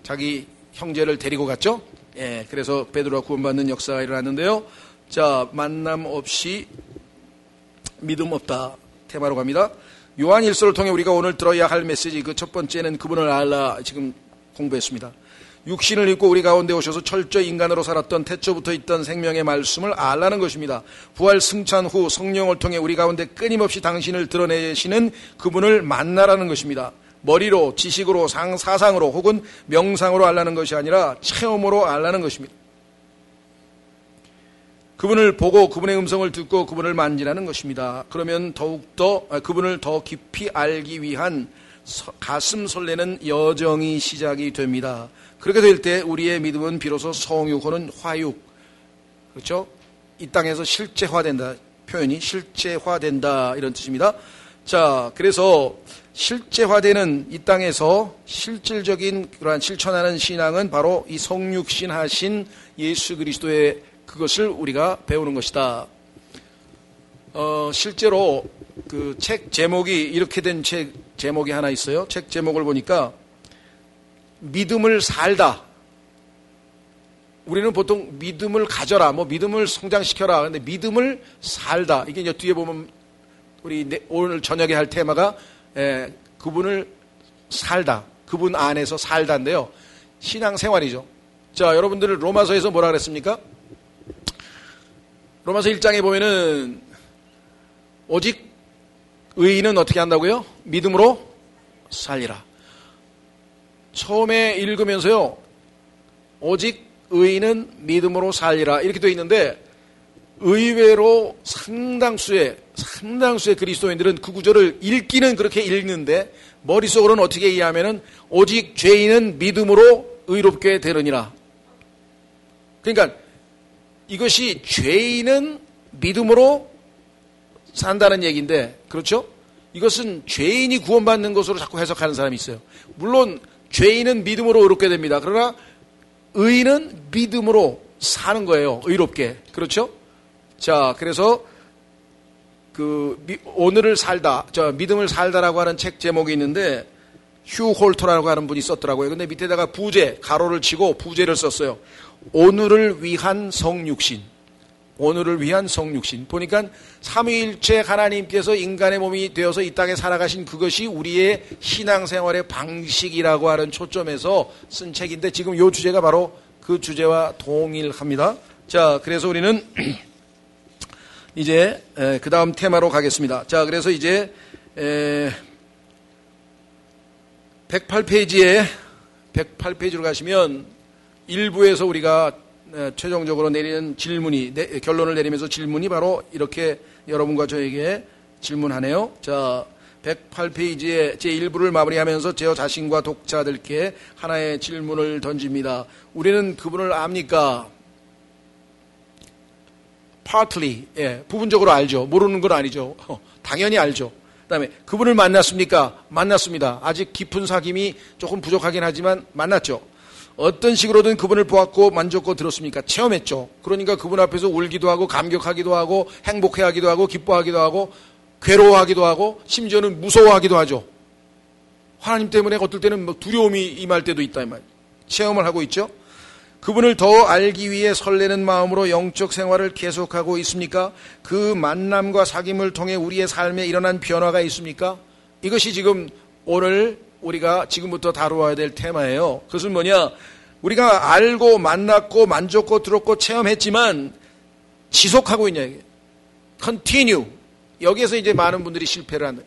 자기 형제를 데리고 갔죠. 예, 그래서 베드로가 구원받는 역사가 일어났는데요. 자, 만남 없이 믿음 없다. 테마로 갑니다. 요한일서를 통해 우리가 오늘 들어야 할 메시지 그 첫 번째는 그분을 알라 지금 공부했습니다. 육신을 입고 우리 가운데 오셔서 철저히 인간으로 살았던 태초부터 있던 생명의 말씀을 알라는 것입니다. 부활 승천 후 성령을 통해 우리 가운데 끊임없이 당신을 드러내시는 그분을 만나라는 것입니다. 머리로, 지식으로, 사상으로 혹은 명상으로 알라는 것이 아니라 체험으로 알라는 것입니다. 그분을 보고 그분의 음성을 듣고 그분을 만지라는 것입니다. 그러면 더욱더 그분을 더 깊이 알기 위한 가슴 설레는 여정이 시작이 됩니다. 그렇게 될 때 우리의 믿음은 비로소 성육 혹은 화육, 그렇죠? 이 땅에서 실제화된다. 표현이 실제화된다 이런 뜻입니다. 자, 그래서 실제화되는 이 땅에서 실질적인 그러한 실천하는 신앙은 바로 이 성육신하신 예수 그리스도의 그것을 우리가 배우는 것이다. 실제로 그 책 제목이 이렇게 된 책 제목이 하나 있어요. 책 제목을 보니까 믿음을 살다. 우리는 보통 믿음을 가져라, 뭐 믿음을 성장시켜라. 근데 믿음을 살다. 이게 이제 뒤에 보면 우리 오늘 저녁에 할 테마가 그분을 살다. 그분 안에서 살다인데요. 신앙생활이죠. 자, 여러분들 로마서에서 뭐라 그랬습니까? 로마서 1장에 보면은 오직 의인은 어떻게 한다고요? 믿음으로 살리라. 처음에 읽으면서요. 오직 의인은 믿음으로 살리라 이렇게 되어 있는데 의외로 상당수의 그리스도인들은 그 구절을 읽기는 그렇게 읽는데 머릿속으로는 어떻게 이해하면은 오직 죄인은 믿음으로 의롭게 되느니라. 그러니까 이것이 죄인은 믿음으로 산다는 얘기인데, 그렇죠? 이것은 죄인이 구원받는 것으로 자꾸 해석하는 사람이 있어요. 물론 죄인은 믿음으로 의롭게 됩니다. 그러나 의인은 믿음으로 사는 거예요. 의롭게. 그렇죠? 자, 그래서 오늘을 살다, 믿음을 살다라고 하는 책 제목이 있는데 휴 홀터라고 하는 분이 썼더라고요. 근데 밑에다가 부제, 가로를 치고 부제를 썼어요. 오늘을 위한 성육신. 오늘을 위한 성육신. 보니까 삼위일체 하나님께서 인간의 몸이 되어서 이 땅에 살아가신 그것이 우리의 신앙생활의 방식이라고 하는 초점에서 쓴 책인데 지금 이 주제가 바로 그 주제와 동일합니다. 자, 그래서 우리는 이제 그 다음 테마로 가겠습니다. 자, 그래서 이제 108페이지로 가시면 1부에서 우리가 최종적으로 내리는 질문이, 결론을 내리면서 질문이 바로 이렇게 여러분과 저에게 질문하네요. 자, 108페이지의 제1부를 마무리하면서 제 자신과 독자들께 하나의 질문을 던집니다. 우리는 그분을 압니까? partly, 부분적으로 알죠. 모르는 건 아니죠. 당연히 알죠. 그 다음에 그분을 만났습니까? 만났습니다. 아직 깊은 사귐이 조금 부족하긴 하지만 만났죠. 어떤 식으로든 그분을 보았고 만졌고 들었습니까? 체험했죠. 그러니까 그분 앞에서 울기도 하고 감격하기도 하고 행복해하기도 하고 기뻐하기도 하고 괴로워하기도 하고 심지어는 무서워하기도 하죠. 하나님 때문에 어떨 때는 두려움이 임할 때도 있다 이 말. 체험을 하고 있죠. 그분을 더 알기 위해 설레는 마음으로 영적 생활을 계속하고 있습니까? 그 만남과 사귐을 통해 우리의 삶에 일어난 변화가 있습니까? 이것이 지금 오늘 우리가 지금부터 다루어야 될 테마예요. 그것은 뭐냐? 우리가 알고 만났고 만졌고 들었고 체험했지만 지속하고 있냐 이게. continue. 여기에서 이제 많은 분들이 실패를 한다.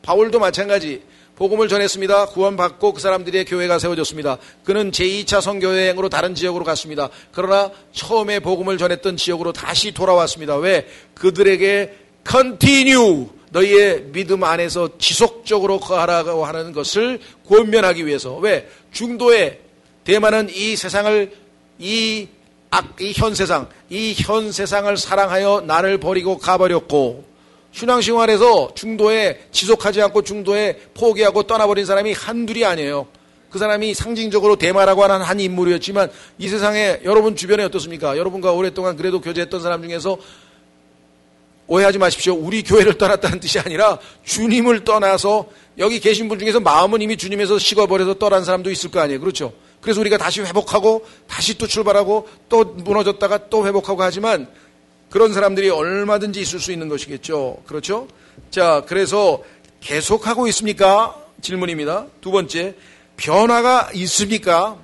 바울도 마찬가지. 복음을 전했습니다. 구원받고 그 사람들의 교회가 세워졌습니다. 그는 제2차 선교여행으로 다른 지역으로 갔습니다. 그러나 처음에 복음을 전했던 지역으로 다시 돌아왔습니다. 왜? 그들에게 continue, 너희의 믿음 안에서 지속적으로 거하라고 하는 것을 권면하기 위해서. 왜? 중도에 대만은 이 세상을, 이 현 세상을 사랑하여 나를 버리고 가버렸고, 신앙생활에서 중도에 지속하지 않고 중도에 포기하고 떠나버린 사람이 한둘이 아니에요. 그 사람이 상징적으로 대마라고 하는 한 인물이었지만 이 세상에 여러분 주변에 어떻습니까? 여러분과 오랫동안 그래도 교제했던 사람 중에서 오해하지 마십시오. 우리 교회를 떠났다는 뜻이 아니라 주님을 떠나서 여기 계신 분 중에서 마음은 이미 주님에서 식어버려서 떠난 사람도 있을 거 아니에요. 그렇죠? 그래서 우리가 다시 회복하고 다시 또 출발하고 또 무너졌다가 또 회복하고 하지만 그런 사람들이 얼마든지 있을 수 있는 것이겠죠. 그렇죠? 자, 그래서 계속하고 있습니까? 질문입니다. 두 번째, 변화가 있습니까?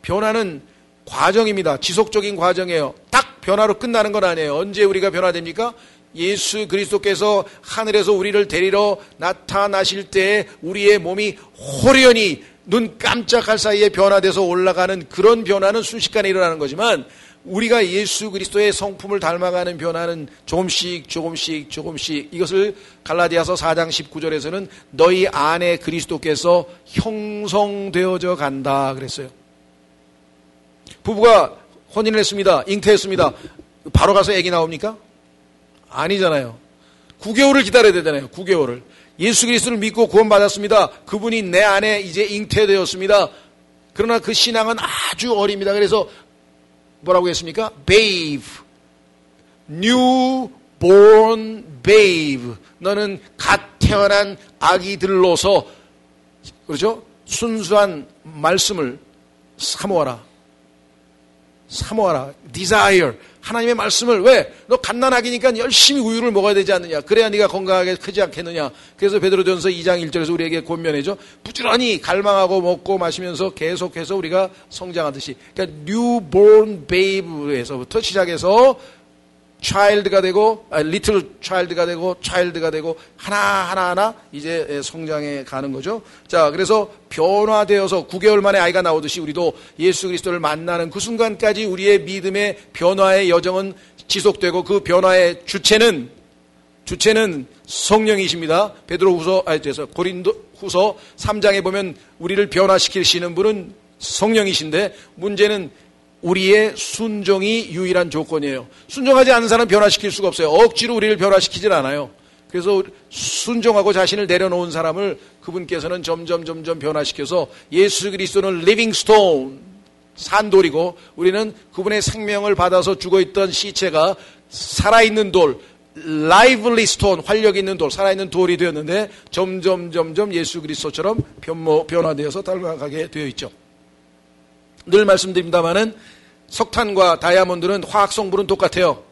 변화는 과정입니다. 지속적인 과정이에요. 딱 변화로 끝나는 건 아니에요. 언제 우리가 변화됩니까? 예수 그리스도께서 하늘에서 우리를 데리러 나타나실 때 우리의 몸이 호련히 눈 깜짝할 사이에 변화돼서 올라가는 그런 변화는 순식간에 일어나는 거지만 우리가 예수 그리스도의 성품을 닮아가는 변화는 조금씩 이것을 갈라디아서 4장 19절에서는 너희 안에 그리스도께서 형성되어져 간다 그랬어요. 부부가 혼인을 했습니다. 잉태했습니다. 바로 가서 아기 나옵니까? 아니잖아요. 9개월을 기다려야 되잖아요. 9개월을. 예수 그리스도를 믿고 구원받았습니다. 그분이 내 안에 이제 잉태되었습니다. 그러나 그 신앙은 아주 어립니다. 그래서 뭐라고 했습니까? babe, newborn babe. 너는 갓 태어난 아기들로서 그렇죠? 순수한 말씀을 사모하라. desire. 하나님의 말씀을 왜? 너 갓난아기니까 열심히 우유를 먹어야 되지 않느냐. 그래야 네가 건강하게 크지 않겠느냐. 그래서 베드로전서 2장 1절에서 우리에게 권면해줘. 부지런히 갈망하고 먹고 마시면서 계속해서 우리가 성장하듯이. 그러니까 newborn babe에서부터 시작해서 child가 되고 little child가 되고 child가 되고 하나 이제 성장해 가는 거죠. 자, 그래서 변화되어서 9개월 만에 아이가 나오듯이 우리도 예수 그리스도를 만나는 그 순간까지 우리의 믿음의 변화의 여정은 지속되고 그 변화의 주체는 성령이십니다. 후서 3장에 보면 우리를 변화시키시는 분은 성령이신데 문제는 우리의 순종이 유일한 조건이에요. 순종하지 않는 사람은 변화시킬 수가 없어요. 억지로 우리를 변화시키질 않아요. 그래서 순종하고 자신을 내려놓은 사람을 그분께서는 점점 변화시켜서 예수 그리스도는 리빙 스톤, 산돌이고 우리는 그분의 생명을 받아서 죽어있던 시체가 살아있는 돌, 라이블리 스톤, 활력 있는 돌, 살아있는 돌이 되었는데 점점 예수 그리스도처럼 변화되어서 닮아가게 되어 있죠. 늘 말씀드립니다마는 석탄과 다이아몬드는 화학 성분은 똑같아요.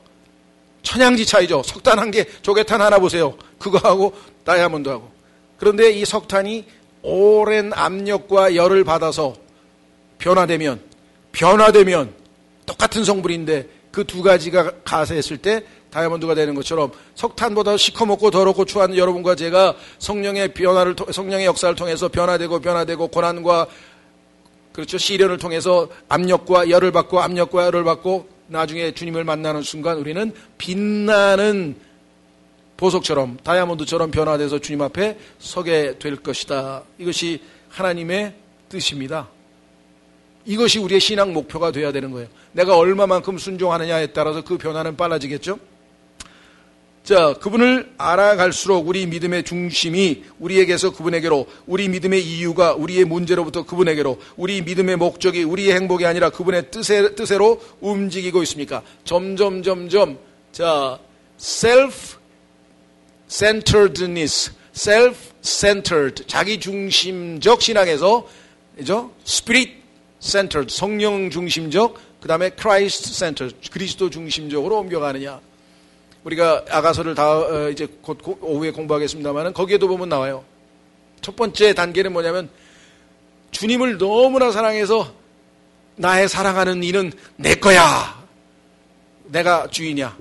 천양지 차이죠. 석탄 한 개, 조개탄 하나 보세요. 그거하고 다이아몬드하고. 그런데 이 석탄이 오랜 압력과 열을 받아서 변화되면 똑같은 성분인데 그 두 가지가 가세했을 때 다이아몬드가 되는 것처럼 석탄보다 시커멓고 더럽고 추한 여러분과 제가 성령의 역사를 통해서 변화되고 고난과 그렇죠. 시련을 통해서 압력과 열을 받고 나중에 주님을 만나는 순간 우리는 빛나는 보석처럼 다이아몬드처럼 변화돼서 주님 앞에 서게 될 것이다. 이것이 하나님의 뜻입니다. 이것이 우리의 신앙 목표가 되어야 되는 거예요. 내가 얼마만큼 순종하느냐에 따라서 그 변화는 빨라지겠죠. 자, 그분을 알아갈수록 우리 믿음의 중심이 우리에게서 그분에게로, 우리 믿음의 이유가 우리의 문제로부터 그분에게로, 우리 믿음의 목적이 우리의 행복이 아니라 그분의 뜻으로 움직이고 있습니까? 점점 자, self-centeredness, self-centered, 자기중심적 신앙에서 그죠? spirit-centered, 성령 중심적, 그 다음에 Christ-centered, 그리스도 중심적으로 옮겨가느냐. 우리가 아가서를 이제 곧 오후에 공부하겠습니다만은 거기에도 보면 나와요. 첫 번째 단계는 뭐냐면 주님을 너무나 사랑해서 나의 사랑하는 이는 내 거야. 내가 주인이야.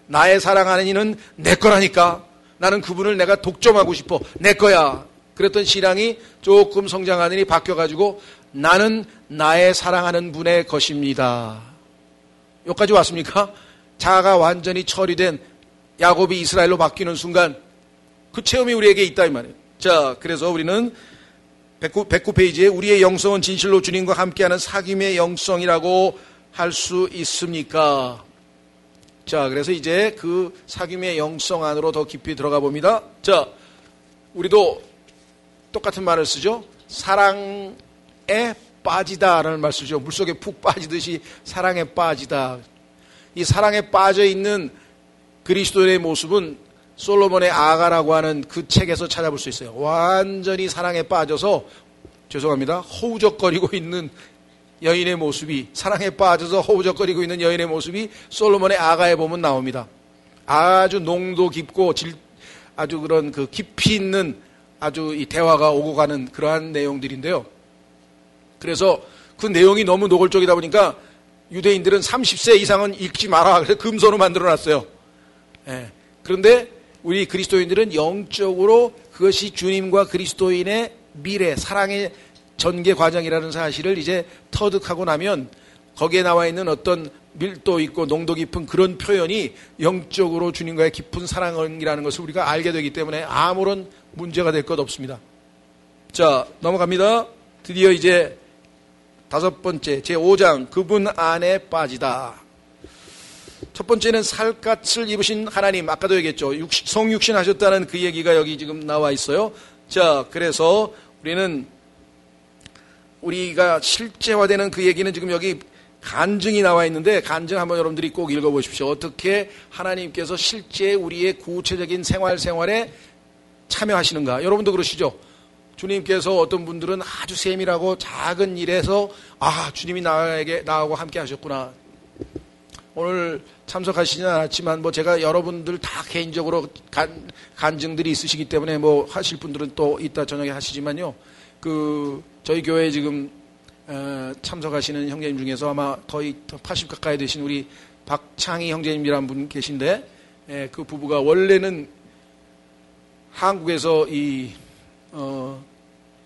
나의 사랑하는 이는 내 거라니까. 나는 그분을 내가 독점하고 싶어. 내 거야. 그랬던 신앙이 조금 성장하더니 바뀌어가지고 나는 나의 사랑하는 분의 것입니다. 여기까지 왔습니까? 자아가 완전히 처리된 야곱이 이스라엘로 바뀌는 순간 그 체험이 우리에게 있다 이 말이에요. 자, 그래서 우리는 109페이지에 우리의 영성은 진실로 주님과 함께하는 사귐의 영성이라고 할 수 있습니까? 자, 그래서 이제 그 사귐의 영성 안으로 더 깊이 들어가 봅니다. 자, 우리도 똑같은 말을 쓰죠. 사랑에 빠지다라는 말 쓰죠. 물속에 푹 빠지듯이 사랑에 빠지다. 이 사랑에 빠져 있는 그리스도의 모습은 솔로몬의 아가라고 하는 그 책에서 찾아볼 수 있어요. 완전히 사랑에 빠져서 허우적거리고 있는 여인의 모습이, 사랑에 빠져서 허우적거리고 있는 여인의 모습이 솔로몬의 아가에 보면 나옵니다. 아주 농도 깊고 아주 그런 그 깊이 있는 아주 이 대화가 오고 가는 그러한 내용들인데요. 그래서 그 내용이 너무 노골적이다 보니까 유대인들은 30세 이상은 읽지 마라. 그래서 금서로 만들어놨어요. 예. 그런데 우리 그리스도인들은 영적으로 그것이 주님과 그리스도인의 미래, 사랑의 전개 과정이라는 사실을 이제 터득하고 나면 거기에 나와 있는 어떤 밀도 있고 농도 깊은 그런 표현이 영적으로 주님과의 깊은 사랑이라는 것을 우리가 알게 되기 때문에 아무런 문제가 될 것 없습니다. 자, 넘어갑니다. 드디어 이제 5번째, 제5장, 그분 안에 빠지다. 첫 번째는 살갗을 입으신 하나님, 아까도 얘기했죠. 성육신 하셨다는 그 얘기가 여기 지금 나와 있어요. 자, 그래서 우리가 실제화되는 그 얘기는 지금 여기 간증이 나와 있는데, 간증 한번 여러분들이 꼭 읽어보십시오. 어떻게 하나님께서 실제 우리의 구체적인 생활에 참여하시는가. 여러분도 그러시죠? 주님께서 어떤 분들은 아주 세밀하고 작은 일에서 주님이 나하고 함께 하셨구나. 오늘 참석하시진 않았지만 제가 여러분들 다 개인적으로 간증들이 있으시기 때문에 하실 분들은 또 이따 저녁에 하시지만요. 저희 교회에 지금 참석하시는 형제님 중에서 아마 거의 80 가까이 되신 우리 박창희 형제님이라는 분 계신데, 그 부부가 원래는 한국에서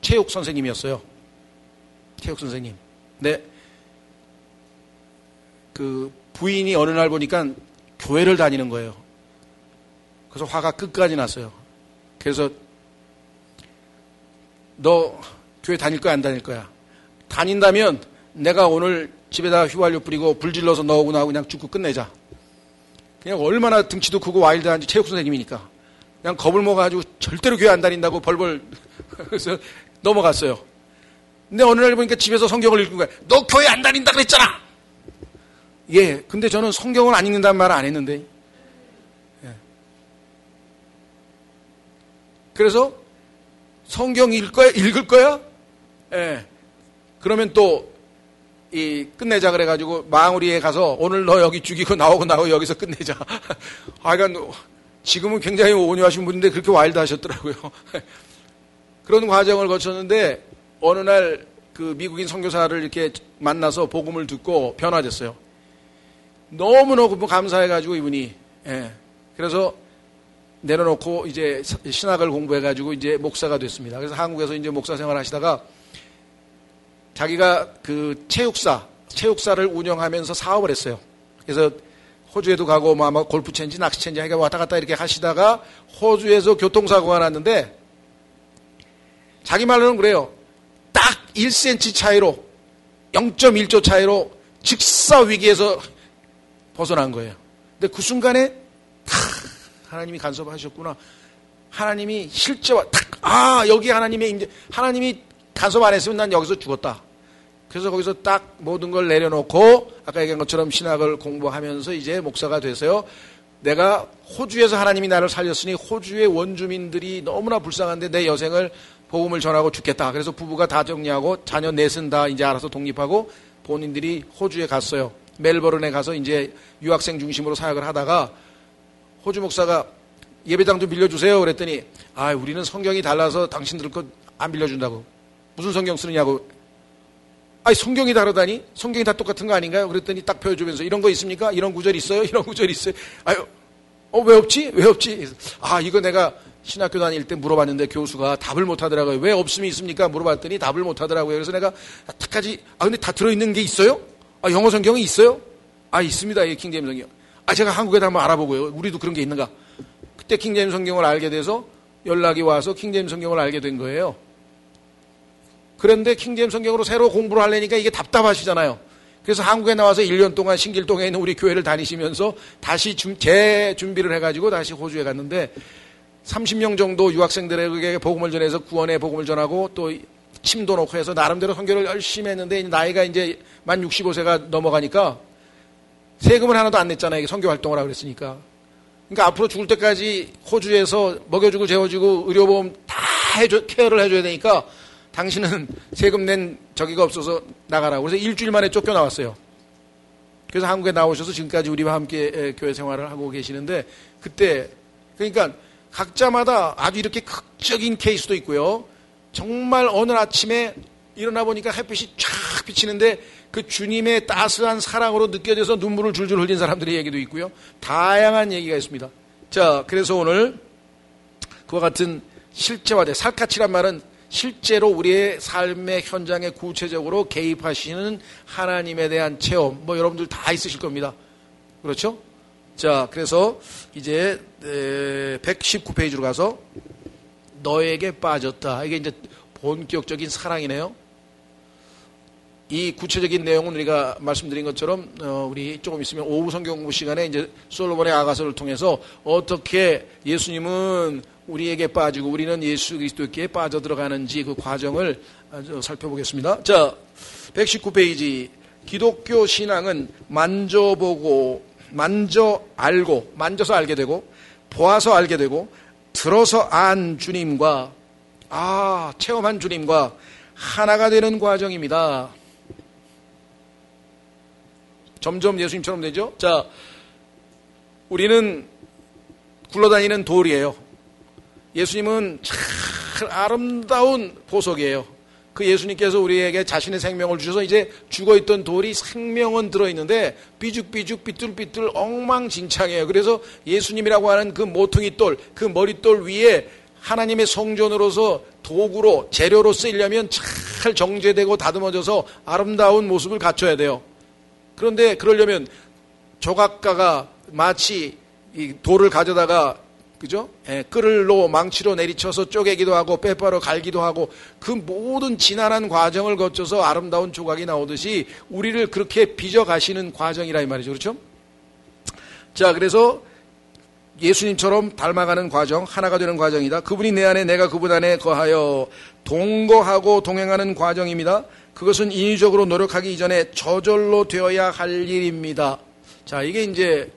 체육 선생님이었어요. 체육 선생님. 네. 그 부인이 어느 날 보니까 교회를 다니는 거예요. 그래서 화가 끝까지 났어요. 그래서 너 교회 다닐 거야, 안 다닐 거야? 다닌다면 내가 오늘 집에다 휘발유 뿌리고 불 질러서 너하고 나하고 그냥 죽고 끝내자. 그냥 얼마나 등치도 크고 와일드한지 체육 선생님이니까. 그냥 겁을 먹어가지고 절대로 교회 안 다닌다고 벌벌 그래서 넘어갔어요. 근데 어느 날 보니까 집에서 성경을 읽은 거야. 너 교회 안 다닌다 그랬잖아. 예, 근데 저는 성경을 안 읽는다는 말을 안 했는데. 예. 그래서 성경 읽을 거야? 예. 그러면 또 끝내자 그래가지고 망우리에 가서 오늘 너 여기 죽이고 나오고 여기서 끝내자. 그러니까 지금은 굉장히 온유하신 분인데 그렇게 와일드하셨더라고요. 그런 과정을 거쳤는데 어느 날 그 미국인 선교사를 이렇게 만나서 복음을 듣고 변화됐어요. 너무너무 감사해가지고 이분이. 예. 그래서 내려놓고 이제 신학을 공부해가지고 이제 목사가 됐습니다. 그래서 한국에서 이제 목사 생활 하시다가 자기가 그 체육사를 운영하면서 사업을 했어요. 그래서 호주에도 가고 뭐 아마 골프 체인지 낚시 체인지 하니까 왔다 갔다 이렇게 하시다가 호주에서 교통사고가 났는데 자기 말로는 그래요. 딱 1cm 차이로 0.1조 차이로 직사 위기에서 벗어난 거예요. 근데 그 순간에 하나님이 간섭하셨구나. 하나님이 실제와 여기 하나님이 간섭 안 했으면 난 여기서 죽었다. 그래서 거기서 딱 모든 걸 내려놓고 아까 얘기한 것처럼 신학을 공부하면서 이제 목사가 돼서요. 내가 호주에서 하나님이 나를 살렸으니 호주의 원주민들이 너무나 불쌍한데 내 여생을 복음을 전하고 죽겠다. 그래서 부부가 다 정리하고 자녀 넷은 다 이제 알아서 독립하고 본인들이 호주에 갔어요. 멜버른에 가서 이제 유학생 중심으로 사역을 하다가 호주 목사가 예배당 좀 빌려주세요. 그랬더니 우리는 성경이 달라서 당신들 거 안 빌려준다고. 무슨 성경 쓰느냐고. 성경이 다르다니? 성경이 다 똑같은 거 아닌가요? 그랬더니 딱 펴주면서 이런 거 있습니까? 이런 구절 있어요? 이런 구절 있어요? 왜 없지? 왜 없지? 이거 내가 신학교 다닐 때 물어봤는데 교수가 답을 못 하더라고요. 왜 없음이 있습니까? 물어봤더니 답을 못 하더라고요. 그래서 내가 딱까지 근데 다 들어있는 게 있어요? 영어 성경이 있어요? 있습니다. 예, 킹제임스 성경. 제가 한국에다 한번 알아보고요. 우리도 그런 게 있는가? 그때 킹제임스 성경을 알게 돼서 연락이 와서 킹제임스 성경을 알게 된 거예요. 그런데 킹제임스 성경으로 새로 공부를 하려니까 이게 답답하시잖아요. 그래서 한국에 나와서 1년 동안 신길동에 있는 우리 교회를 다니시면서 다시 재준비를 해가지고 다시 호주에 갔는데 30명 정도 유학생들에게 복음을 전해서 구원의 복음을 전하고 또 침도 놓고 해서 나름대로 선교를 열심히 했는데 나이가 이제 만 65세가 넘어가니까 세금을 하나도 안 냈잖아요. 이게 선교 활동을 하고 그랬으니까. 그러니까 앞으로 죽을 때까지 호주에서 먹여주고 재워주고 의료보험 다 케어를 해줘야 되니까 당신은 세금 낸 저기가 없어서 나가라고. 그래서 일주일 만에 쫓겨나왔어요. 그래서 한국에 나오셔서 지금까지 우리와 함께 교회 생활을 하고 계시는데 그때 그러니까 각자마다 아주 이렇게 극적인 케이스도 있고요. 정말 어느 아침에 일어나 보니까 햇빛이 쫙 비치는데 그 주님의 따스한 사랑으로 느껴져서 눈물을 줄줄 흘린 사람들의 얘기도 있고요. 다양한 얘기가 있습니다. 자, 그래서 오늘 그와 같은 실제화된 살갗이란 말은 실제로 우리의 삶의 현장에 구체적으로 개입하시는 하나님에 대한 체험, 여러분들 다 있으실 겁니다. 그렇죠? 자, 그래서 이제 119페이지로 가서 너에게 빠졌다. 이게 이제 본격적인 사랑이네요. 이 구체적인 내용은 우리가 말씀드린 것처럼 우리 조금 있으면 오후 성경 공부 시간에 이제 솔로몬의 아가서를 통해서 어떻게 예수님은 우리에게 빠지고 우리는 예수 그리스도께 빠져 들어가는지 그 과정을 살펴보겠습니다. 자, 119페이지. 기독교 신앙은 만져보고, 만져서 알게 되고, 보아서 알게 되고, 들어서 안 주님과, 체험한 주님과 하나가 되는 과정입니다. 점점 예수님처럼 되죠? 자, 우리는 굴러다니는 돌이에요. 예수님은 참 아름다운 보석이에요. 그 예수님께서 우리에게 자신의 생명을 주셔서 이제 죽어있던 돌이 생명은 들어있는데 삐죽삐죽 삐뚤삐뚤 엉망진창이에요. 그래서 예수님이라고 하는 그 모퉁이 돌, 그 머릿돌 위에 하나님의 성전으로서 도구로 재료로 쓰이려면 잘 정제되고 다듬어져서 아름다운 모습을 갖춰야 돼요. 그런데 그러려면 조각가가 마치 이 돌을 가져다가 그죠? 끌로 망치로 내리쳐서 쪼개기도 하고 빼빠로 갈기도 하고 그 모든 지난한 과정을 거쳐서 아름다운 조각이 나오듯이 우리를 그렇게 빚어가시는 과정이라 이 말이죠. 그렇죠? 자, 그래서 예수님처럼 닮아가는 과정, 하나가 되는 과정이다. 그분이 내 안에 내가 그분 안에 거하여 동거하고 동행하는 과정입니다. 그것은 인위적으로 노력하기 이전에 저절로 되어야 할 일입니다. 자, 이게 이제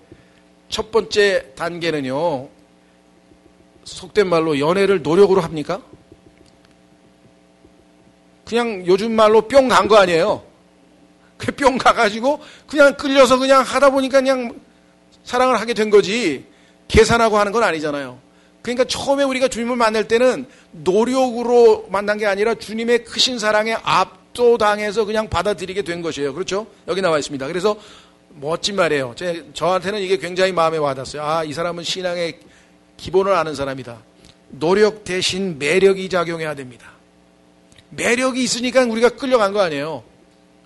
첫 번째 단계는요, 속된 말로 연애를 노력으로 합니까? 그냥 요즘 말로 뿅 간 거 아니에요? 그 뿅 가가지고 그냥 끌려서 그냥 하다 보니까 그냥 사랑을 하게 된 거지 계산하고 하는 건 아니잖아요. 그러니까 처음에 우리가 주님을 만날 때는 노력으로 만난 게 아니라 주님의 크신 사랑에 압도당해서 그냥 받아들이게 된 것이에요. 그렇죠? 여기 나와 있습니다. 그래서 멋진 말이에요. 저한테는 이게 굉장히 마음에 와닿았어요. 아, 이 사람은 신앙의 기본을 아는 사람이다. 노력 대신 매력이 작용해야 됩니다. 매력이 있으니까 우리가 끌려간 거 아니에요.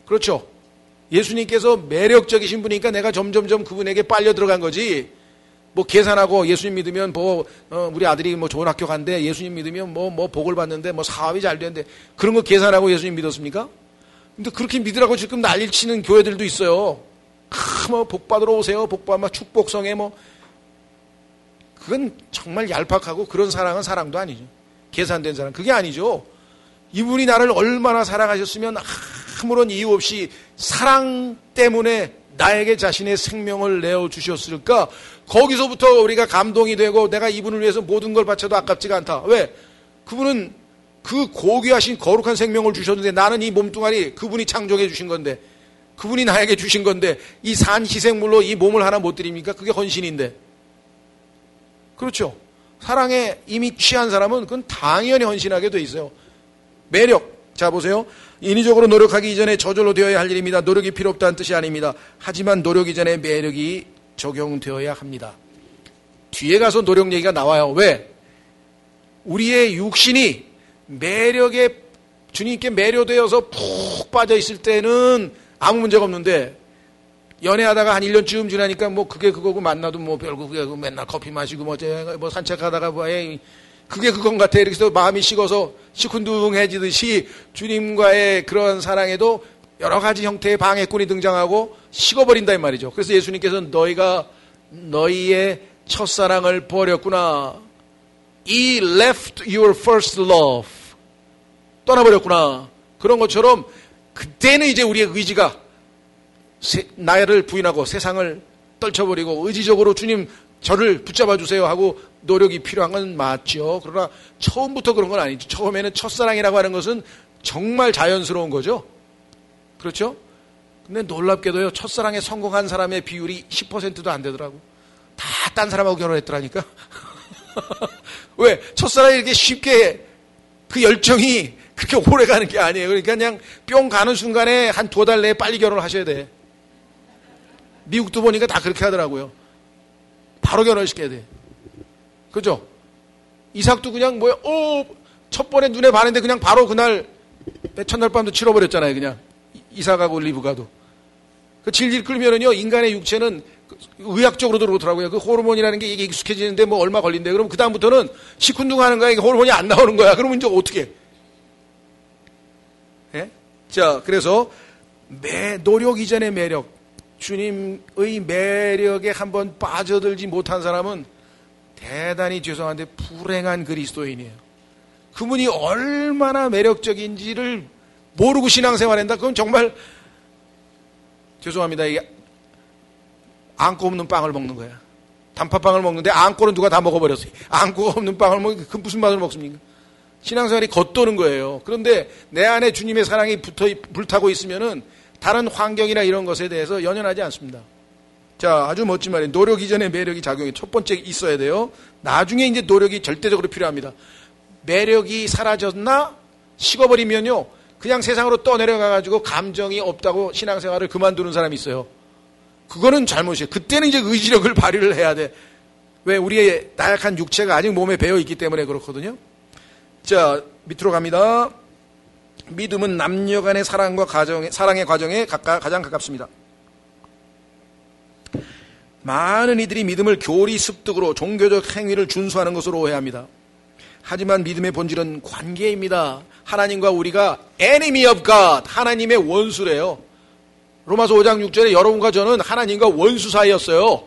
그렇죠? 예수님께서 매력적이신 분이니까 내가 점점점 그분에게 빨려 들어간 거지. 뭐 계산하고 예수님 믿으면 우리 아들이 뭐 좋은 학교 간대. 예수님 믿으면 뭐 복을 받는데 뭐 사업이 잘 되는데 그런 거 계산하고 예수님 믿었습니까? 근데 그렇게 믿으라고 지금 난리를 치는 교회들도 있어요. 뭐 복 받으러 오세요. 복 받으면 축복성에 뭐. 그건 정말 얄팍하고 그런 사랑은 사랑도 아니죠. 계산된 사랑. 그게 아니죠. 이분이 나를 얼마나 사랑하셨으면 아무런 이유 없이 사랑 때문에 나에게 자신의 생명을 내어주셨을까? 거기서부터 우리가 감동이 되고 내가 이분을 위해서 모든 걸 바쳐도 아깝지가 않다. 왜? 그분은 그 고귀하신 거룩한 생명을 주셨는데 나는 이 몸뚱아리 그분이 창조해 주신 건데 그분이 나에게 주신 건데 이 산 희생물로 이 몸을 하나 못 드립니까? 그게 헌신인데. 그렇죠. 사랑에 이미 취한 사람은 그건 당연히 헌신하게 돼 있어요. 매력. 자, 보세요. 인위적으로 노력하기 이전에 저절로 되어야 할 일입니다. 노력이 필요 없다는 뜻이 아닙니다. 하지만 노력 이전에 매력이 적용되어야 합니다. 뒤에 가서 노력 얘기가 나와요. 왜? 우리의 육신이 매력에 주님께 매료되어서 푹 빠져 있을 때는 아무 문제가 없는데 연애하다가 한 1년쯤 지나니까 뭐 그게 그거고 만나도 뭐 별거 그게 맨날 커피 마시고 뭐 산책하다가 뭐 그게 그건 같아. 이렇게 해서 마음이 식어서 시큰둥해지듯이 주님과의 그런 사랑에도 여러 가지 형태의 방해꾼이 등장하고 식어버린다 이 말이죠. 그래서 예수님께서는 너희가 너희의 첫사랑을 버렸구나. 이 left your first love. 떠나버렸구나. 그런 것처럼 그때는 이제 우리의 의지가 나를 부인하고 세상을 떨쳐버리고 의지적으로 주님 저를 붙잡아 주세요 하고 노력이 필요한 건 맞죠. 그러나 처음부터 그런 건 아니죠. 처음에는 첫사랑이라고 하는 것은 정말 자연스러운 거죠. 그렇죠? 근데 놀랍게도요. 첫사랑에 성공한 사람의 비율이 10%도 안 되더라고. 다 딴 사람하고 결혼했더라니까. 왜? 첫사랑이 이렇게 쉽게 그 열정이 그렇게 오래 가는 게 아니에요. 그러니까 그냥 뿅 가는 순간에 한 2달 내에 빨리 결혼을 하셔야 돼. 미국도 보니까 다 그렇게 하더라고요. 바로 결혼시켜야 돼. 그죠? 이삭도 그냥 첫 번에 눈에 반했는데 그냥 바로 그날 첫날 밤도 치러버렸잖아요. 그냥 이삭하고 리브가도. 그 질질 끌면은요 인간의 육체는 의학적으로도 그렇더라고요. 그 호르몬이라는 게 이게 익숙해지는데 뭐 얼마 걸린대. 그럼 그 다음부터는 시큰둥하는 거야. 이게 호르몬이 안 나오는 거야. 그러면 이제 어떻게? 예? 자, 그래서 노력 이전의 매력. 주님의 매력에 한번 빠져들지 못한 사람은 대단히 죄송한데 불행한 그리스도인이에요. 그분이 얼마나 매력적인지를 모르고 신앙생활한다. 그건 정말 죄송합니다. 이게 앙꼬 없는 빵을 먹는 거야. 단팥빵을 먹는데 앙꼬는 누가 다 먹어버렸어요. 앙꼬가 없는 빵을 먹으면 그 무슨 맛을 먹습니까? 신앙생활이 겉도는 거예요. 그런데 내 안에 주님의 사랑이 불타고 있으면은 다른 환경이나 이런 것에 대해서 연연하지 않습니다. 자, 아주 멋진 말이에요. 노력 이전에 매력이 작용이 첫 번째 있어야 돼요. 나중에 이제 노력이 절대적으로 필요합니다. 매력이 사라졌나? 식어버리면요. 그냥 세상으로 떠내려가가지고 감정이 없다고 신앙생활을 그만두는 사람이 있어요. 그거는 잘못이에요. 그때는 이제 의지력을 발휘를 해야 돼. 왜? 우리의 나약한 육체가 아직 몸에 배어있기 때문에 그렇거든요. 자, 밑으로 갑니다. 믿음은 남녀 간의 사랑의 과정에 가장 가깝습니다. 많은 이들이 믿음을 교리 습득으로 종교적 행위를 준수하는 것으로 오해합니다. 하지만 믿음의 본질은 관계입니다. 하나님과 우리가 enemy of God, 하나님의 원수래요. 로마서 5장 6절에 여러분과 저는 하나님과 원수 사이였어요.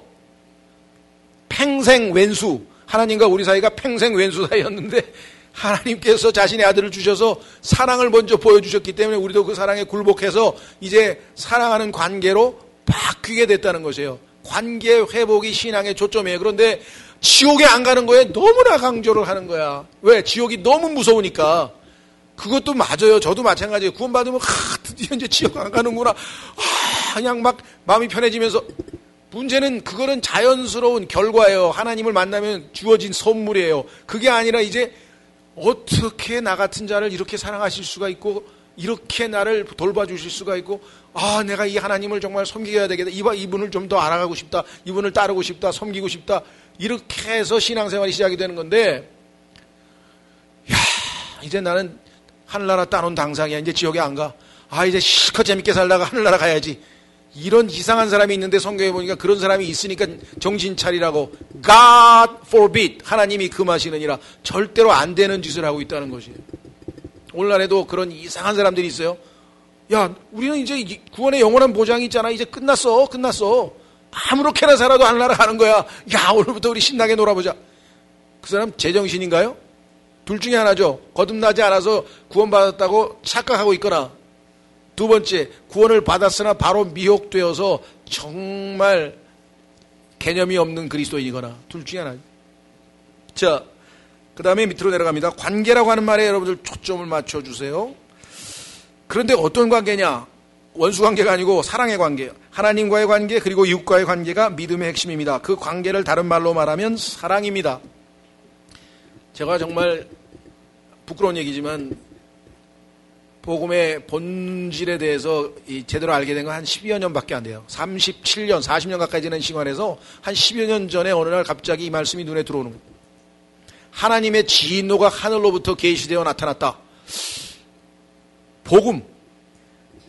평생 왼수, 하나님과 우리 사이가 평생 왼수 사이였는데 하나님께서 자신의 아들을 주셔서 사랑을 먼저 보여주셨기 때문에 우리도 그 사랑에 굴복해서 이제 사랑하는 관계로 바뀌게 됐다는 것이에요. 관계 회복이 신앙의 초점이에요. 그런데 지옥에 안 가는 거에 너무나 강조를 하는 거야. 왜? 지옥이 너무 무서우니까. 그것도 맞아요. 저도 마찬가지예요. 구원받으면 드디어 이제 지옥 안 가는구나. 그냥 막 마음이 편해지면서. 문제는 그거는 자연스러운 결과예요. 하나님을 만나면 주어진 선물이에요. 그게 아니라 이제 어떻게 나 같은 자를 이렇게 사랑하실 수가 있고 이렇게 나를 돌봐주실 수가 있고 내가 이 하나님을 정말 섬겨야 되겠다. 이분을 좀 더 알아가고 싶다. 이분을 따르고 싶다. 섬기고 싶다. 이렇게 해서 신앙생활이 시작이 되는 건데 이제 나는 하늘나라 따놓은 당상이야. 이제 지옥에 안 가. 이제 실컷 재밌게 살다가 하늘나라 가야지. 이런 이상한 사람이 있는데 성경에 보니까 그런 사람이 있으니까 정신 차리라고. God forbid. 하나님이 금하시느니라. 절대로 안 되는 짓을 하고 있다는 것이에요. 오늘날에도 그런 이상한 사람들이 있어요. 우리는 이제 구원의 영원한 보장이 있잖아. 이제 끝났어. 아무렇게나 살아도 하늘나라 가는 거야. 오늘부터 우리 신나게 놀아보자. 그 사람 제정신인가요? 둘 중에 하나죠. 거듭나지 않아서 구원받았다고 착각하고 있거나, 두 번째, 구원을 받았으나 바로 미혹되어서 정말 개념이 없는 그리스도인이거나, 둘 중에 하나. 자, 그 다음에 밑으로 내려갑니다. 관계라고 하는 말에 여러분들 초점을 맞춰주세요. 그런데 어떤 관계냐? 원수 관계가 아니고 사랑의 관계예요. 하나님과의 관계 그리고 이웃과의 관계가 믿음의 핵심입니다. 그 관계를 다른 말로 말하면 사랑입니다. 제가 정말 부끄러운 얘기지만 복음의 본질에 대해서 제대로 알게 된 건 한 12여 년밖에 안 돼요. 37년, 40년 가까이 지난 시간에서 한 10여 년 전에 어느 날 갑자기 이 말씀이 눈에 들어오는 거예요. 하나님의 진노가 하늘로부터 계시되어 나타났다. 복음.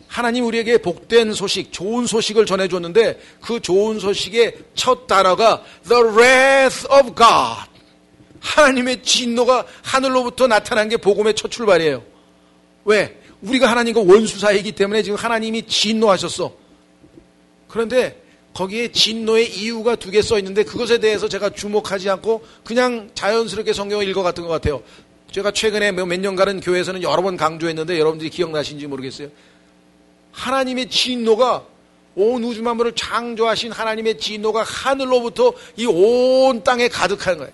하나님 우리에게 복된 소식, 좋은 소식을 전해줬는데 그 좋은 소식의 첫 단어가 The wrath of God. 하나님의 진노가 하늘로부터 나타난 게 복음의 첫 출발이에요. 왜? 우리가 하나님과 원수 사이이기 때문에 지금 하나님이 진노하셨어. 그런데 거기에 진노의 이유가 두 개 써 있는데 그것에 대해서 제가 주목하지 않고 그냥 자연스럽게 성경을 읽어갔던 것 같아요. 제가 최근에 몇 년간은 교회에서는 여러 번 강조했는데 여러분들이 기억나시는지 모르겠어요. 하나님의 진노가 온 우주 만물을 창조하신 하나님의 진노가 하늘로부터 이 온 땅에 가득한 거예요.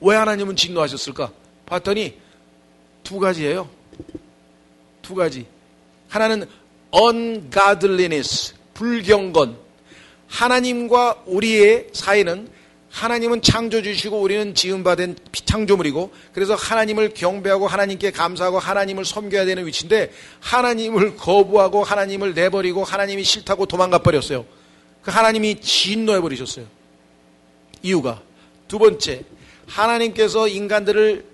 왜 하나님은 진노하셨을까? 봤더니 두 가지예요. 두 가지. 하나는 ungodliness, 불경건. 하나님과 우리의 사이는 하나님은 창조주시고 우리는 지음받은 창조물이고 그래서 하나님을 경배하고 하나님께 감사하고 하나님을 섬겨야 되는 위치인데 하나님을 거부하고 하나님을 내버리고 하나님이 싫다고 도망가 버렸어요. 그 하나님이 진노해 버리셨어요. 이유가. 두 번째, 하나님께서 인간들을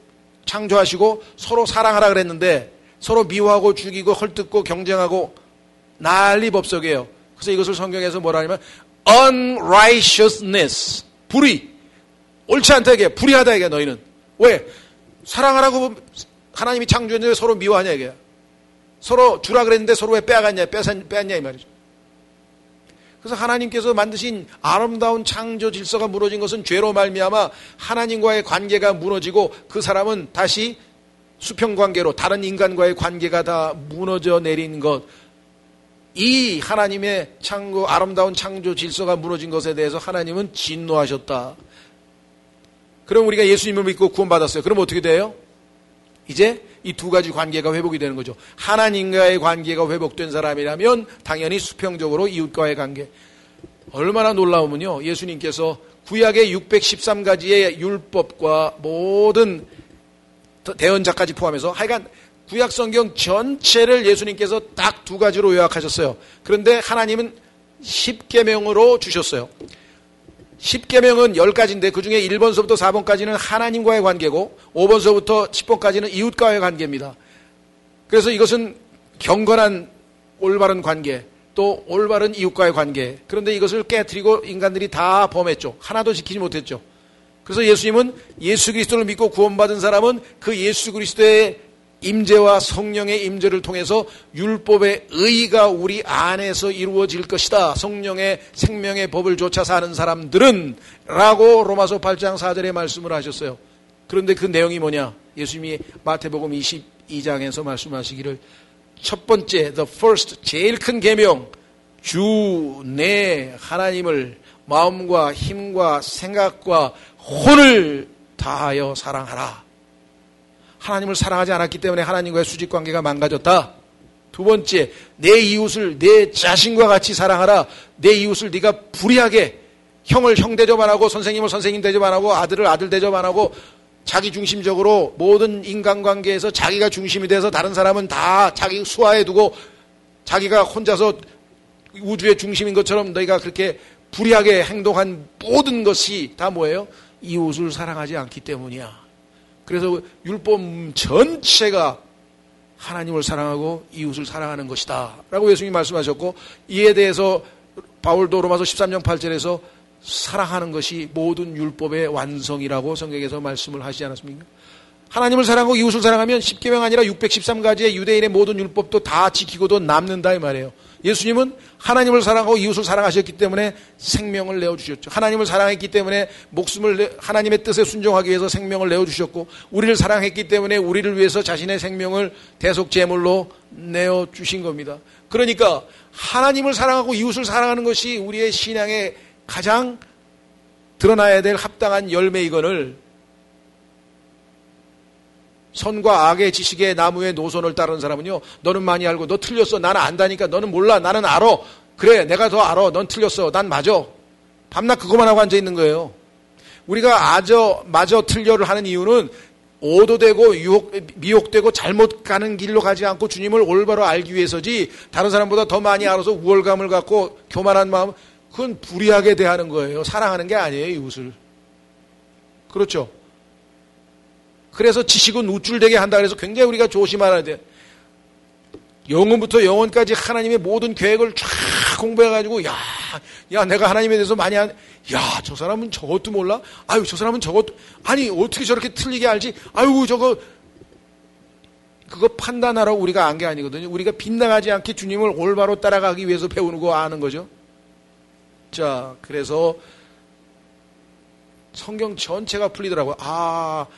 창조하시고 서로 사랑하라 그랬는데 서로 미워하고 죽이고 헐뜯고 경쟁하고 난리법석이에요. 그래서 이것을 성경에서 뭐라 하냐면 unrighteousness, 불의, 옳지 않다 이게, 불의하다 이게. 너희는 왜? 사랑하라고 하나님이 창조했는데 서로 미워하냐 이게. 서로 주라 그랬는데 서로 왜 빼앗냐 이 말이죠. 그래서 하나님께서 만드신 아름다운 창조 질서가 무너진 것은 죄로 말미암아 하나님과의 관계가 무너지고 그 사람은 다시 수평관계로 다른 인간과의 관계가 다 무너져 내린 것. 이 하나님의 아름다운 창조 질서가 무너진 것에 대해서 하나님은 진노하셨다. 그럼 우리가 예수님을 믿고 구원받았어요. 그럼 어떻게 돼요? 이제 이 두 가지 관계가 회복이 되는 거죠. 하나님과의 관계가 회복된 사람이라면 당연히 수평적으로 이웃과의 관계. 얼마나 놀라우면요. 예수님께서 구약의 613가지의 율법과 모든 대언자까지 포함해서 하여간 구약 성경 전체를 예수님께서 딱 두 가지로 요약하셨어요. 그런데 하나님은 10계명으로 주셨어요. 10계명은 10가지인데 그중에 1번서부터 4번까지는 하나님과의 관계고 5번서부터 10번까지는 이웃과의 관계입니다. 그래서 이것은 경건한 올바른 관계, 또 또 올바른 이웃과의 관계. 그런데 이것을 깨트리고 인간들이 다 범했죠. 하나도 지키지 못했죠. 그래서 예수님은 예수 그리스도를 믿고 구원받은 사람은 그 예수 그리스도의 임재와 성령의 임재를 통해서 율법의 의가 우리 안에서 이루어질 것이다. 성령의 생명의 법을 좇아 사는 사람들은 라고 로마서 8장 4절에 말씀을 하셨어요. 그런데 그 내용이 뭐냐? 예수님이 마태복음 22장에서 말씀하시기를 첫 번째, the first, 제일 큰 계명, 주 내 하나님을 마음과 힘과 생각과 혼을 다하여 사랑하라. 하나님을 사랑하지 않았기 때문에 하나님과의 수직관계가 망가졌다. 두 번째, 내 이웃을 내 자신과 같이 사랑하라. 내 이웃을 네가 불의하게 형을 형 대접 안 하고 선생님을 선생님 대접 안 하고 아들을 아들 대접 안 하고 자기 중심적으로 모든 인간관계에서 자기가 중심이 돼서 다른 사람은 다 자기 수하에 두고 자기가 혼자서 우주의 중심인 것처럼 너희가 그렇게 불의하게 행동한 모든 것이 다 뭐예요? 이웃을 사랑하지 않기 때문이야. 그래서 율법 전체가 하나님을 사랑하고 이웃을 사랑하는 것이다 라고 예수님이 말씀하셨고, 이에 대해서 바울도 로마서 13장 8절에서 사랑하는 것이 모든 율법의 완성이라고 성경에서 말씀을 하시지 않았습니까? 하나님을 사랑하고 이웃을 사랑하면 10계명 아니라 613가지의 유대인의 모든 율법도 다 지키고도 남는다 이 말이에요. 예수님은 하나님을 사랑하고 이웃을 사랑하셨기 때문에 생명을 내어주셨죠. 하나님을 사랑했기 때문에 목숨을 하나님의 뜻에 순종하기 위해서 생명을 내어주셨고, 우리를 사랑했기 때문에 우리를 위해서 자신의 생명을 대속제물로 내어주신 겁니다. 그러니까 하나님을 사랑하고 이웃을 사랑하는 것이 우리의 신앙의 가장 드러나야 될 합당한 열매이건을 선과 악의 지식의 나무의 노선을 따르는 사람은요, 너는 많이 알고 너 틀렸어. 나는 안다니까. 너는 몰라. 나는 알아. 그래, 내가 더 알아. 넌 틀렸어. 난 맞아. 밤낮 그거만 하고 앉아 있는 거예요. 우리가 마저 틀려를 하는 이유는 오도되고 미혹되고 잘못 가는 길로 가지 않고 주님을 올바로 알기 위해서지, 다른 사람보다 더 많이 알아서 우월감을 갖고 교만한 마음, 그건 불의하게 대하는 거예요. 사랑하는 게 아니에요, 이웃을. 그렇죠? 그래서 지식은 우쭐되게 한다 그래서 굉장히 우리가 조심해야 돼. 영혼부터 영혼까지 하나님의 모든 계획을 쫙 공부해가지고, 야, 내가 하나님에 대해서 많이 저 사람은 저것도 몰라? 아유, 저 사람은 저것도, 아니, 어떻게 저렇게 틀리게 알지? 아유, 그거 판단하라고 우리가 안 게 아니거든요. 우리가 빗나가지 않게 주님을 올바로 따라가기 위해서 배우는 거 아는 거죠. 자, 그래서 성경 전체가 풀리더라고요.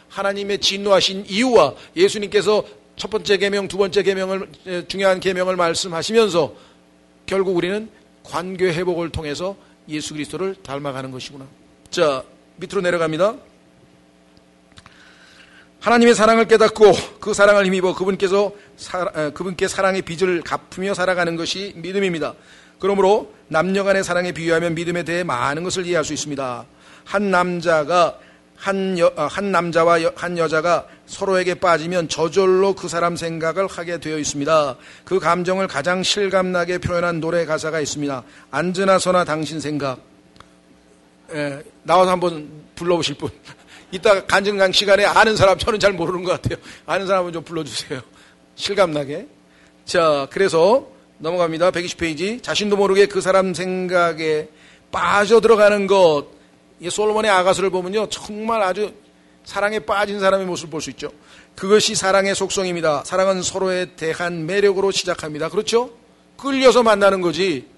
하나님의 진노하신 이유와 예수님께서 첫 번째 계명, 두 번째 계명을, 중요한 계명을 말씀하시면서 결국 우리는 관계 회복을 통해서 예수 그리스도를 닮아가는 것이구나. 자, 밑으로 내려갑니다. 하나님의 사랑을 깨닫고 그 사랑을 힘입어 그분께 사랑의 빚을 갚으며 살아가는 것이 믿음입니다. 그러므로 남녀 간의 사랑에 비유하면 믿음에 대해 많은 것을 이해할 수 있습니다. 한 남자와 한 여자가 서로에게 빠지면 저절로 그 사람 생각을 하게 되어 있습니다. 그 감정을 가장 실감나게 표현한 노래 가사가 있습니다. 앉으나 서나 당신 생각. 나와서 한번 불러보실 분. 이따 간증강 시간에 아는 사람, 저는 잘 모르는 것 같아요. 아는 사람은 좀 불러주세요. 실감나게. 자, 그래서 넘어갑니다. 120페이지. 자신도 모르게 그 사람 생각에 빠져들어가는 것. 이 솔로몬의 아가서를 보면요, 정말 아주 사랑에 빠진 사람의 모습을 볼 수 있죠. 그것이 사랑의 속성입니다. 사랑은 서로에 대한 매력으로 시작합니다. 그렇죠? 끌려서 만나는 거지.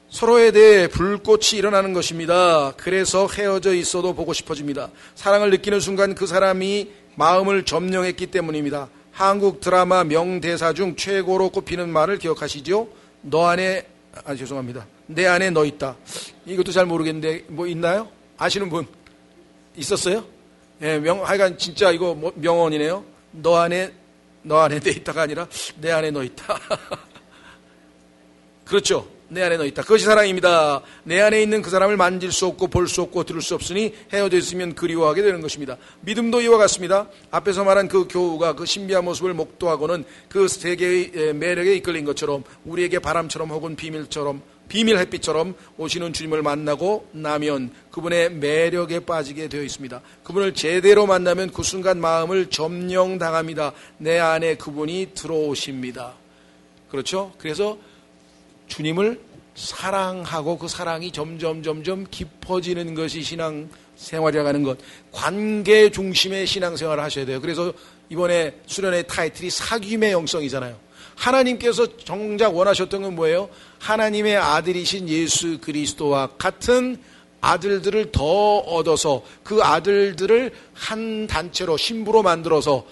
서로에 대해 불꽃이 일어나는 것입니다. 그래서 헤어져 있어도 보고 싶어집니다. 사랑을 느끼는 순간 그 사람이 마음을 점령했기 때문입니다. 한국 드라마 명대사 중 최고로 꼽히는 말을 기억하시죠? 죄송합니다. 내 안에 너 있다. 이것도 잘 모르겠는데 뭐 있나요? 아시는 분 있었어요? 예, 하여간 진짜 이거 명언이네요. 너 안에 내 있다가 아니라 내 안에 너 있다. 그렇죠? 내 안에 너 있다. 그것이 사랑입니다. 내 안에 있는 그 사람을 만질 수 없고 볼 수 없고 들을 수 없으니 헤어져 있으면 그리워하게 되는 것입니다. 믿음도 이와 같습니다. 앞에서 말한 그 교우가 그 신비한 모습을 목도하고는 그 세계의 매력에 이끌린 것처럼 우리에게 바람처럼 혹은 비밀 햇빛처럼 오시는 주님을 만나고 나면 그분의 매력에 빠지게 되어 있습니다. 그분을 제대로 만나면 그 순간 마음을 점령당합니다. 내 안에 그분이 들어오십니다. 그렇죠? 그래서 주님을 사랑하고 그 사랑이 점점 깊어지는 것이 신앙 생활이라고 하는 것. 관계 중심의 신앙생활을 하셔야 돼요. 그래서 이번에 수련의 타이틀이 사귐의 영성이잖아요. 하나님께서 정작 원하셨던 건 뭐예요? 하나님의 아들이신 예수 그리스도와 같은 아들들을 더 얻어서 그 아들들을 한 단체로 신부로 만들어서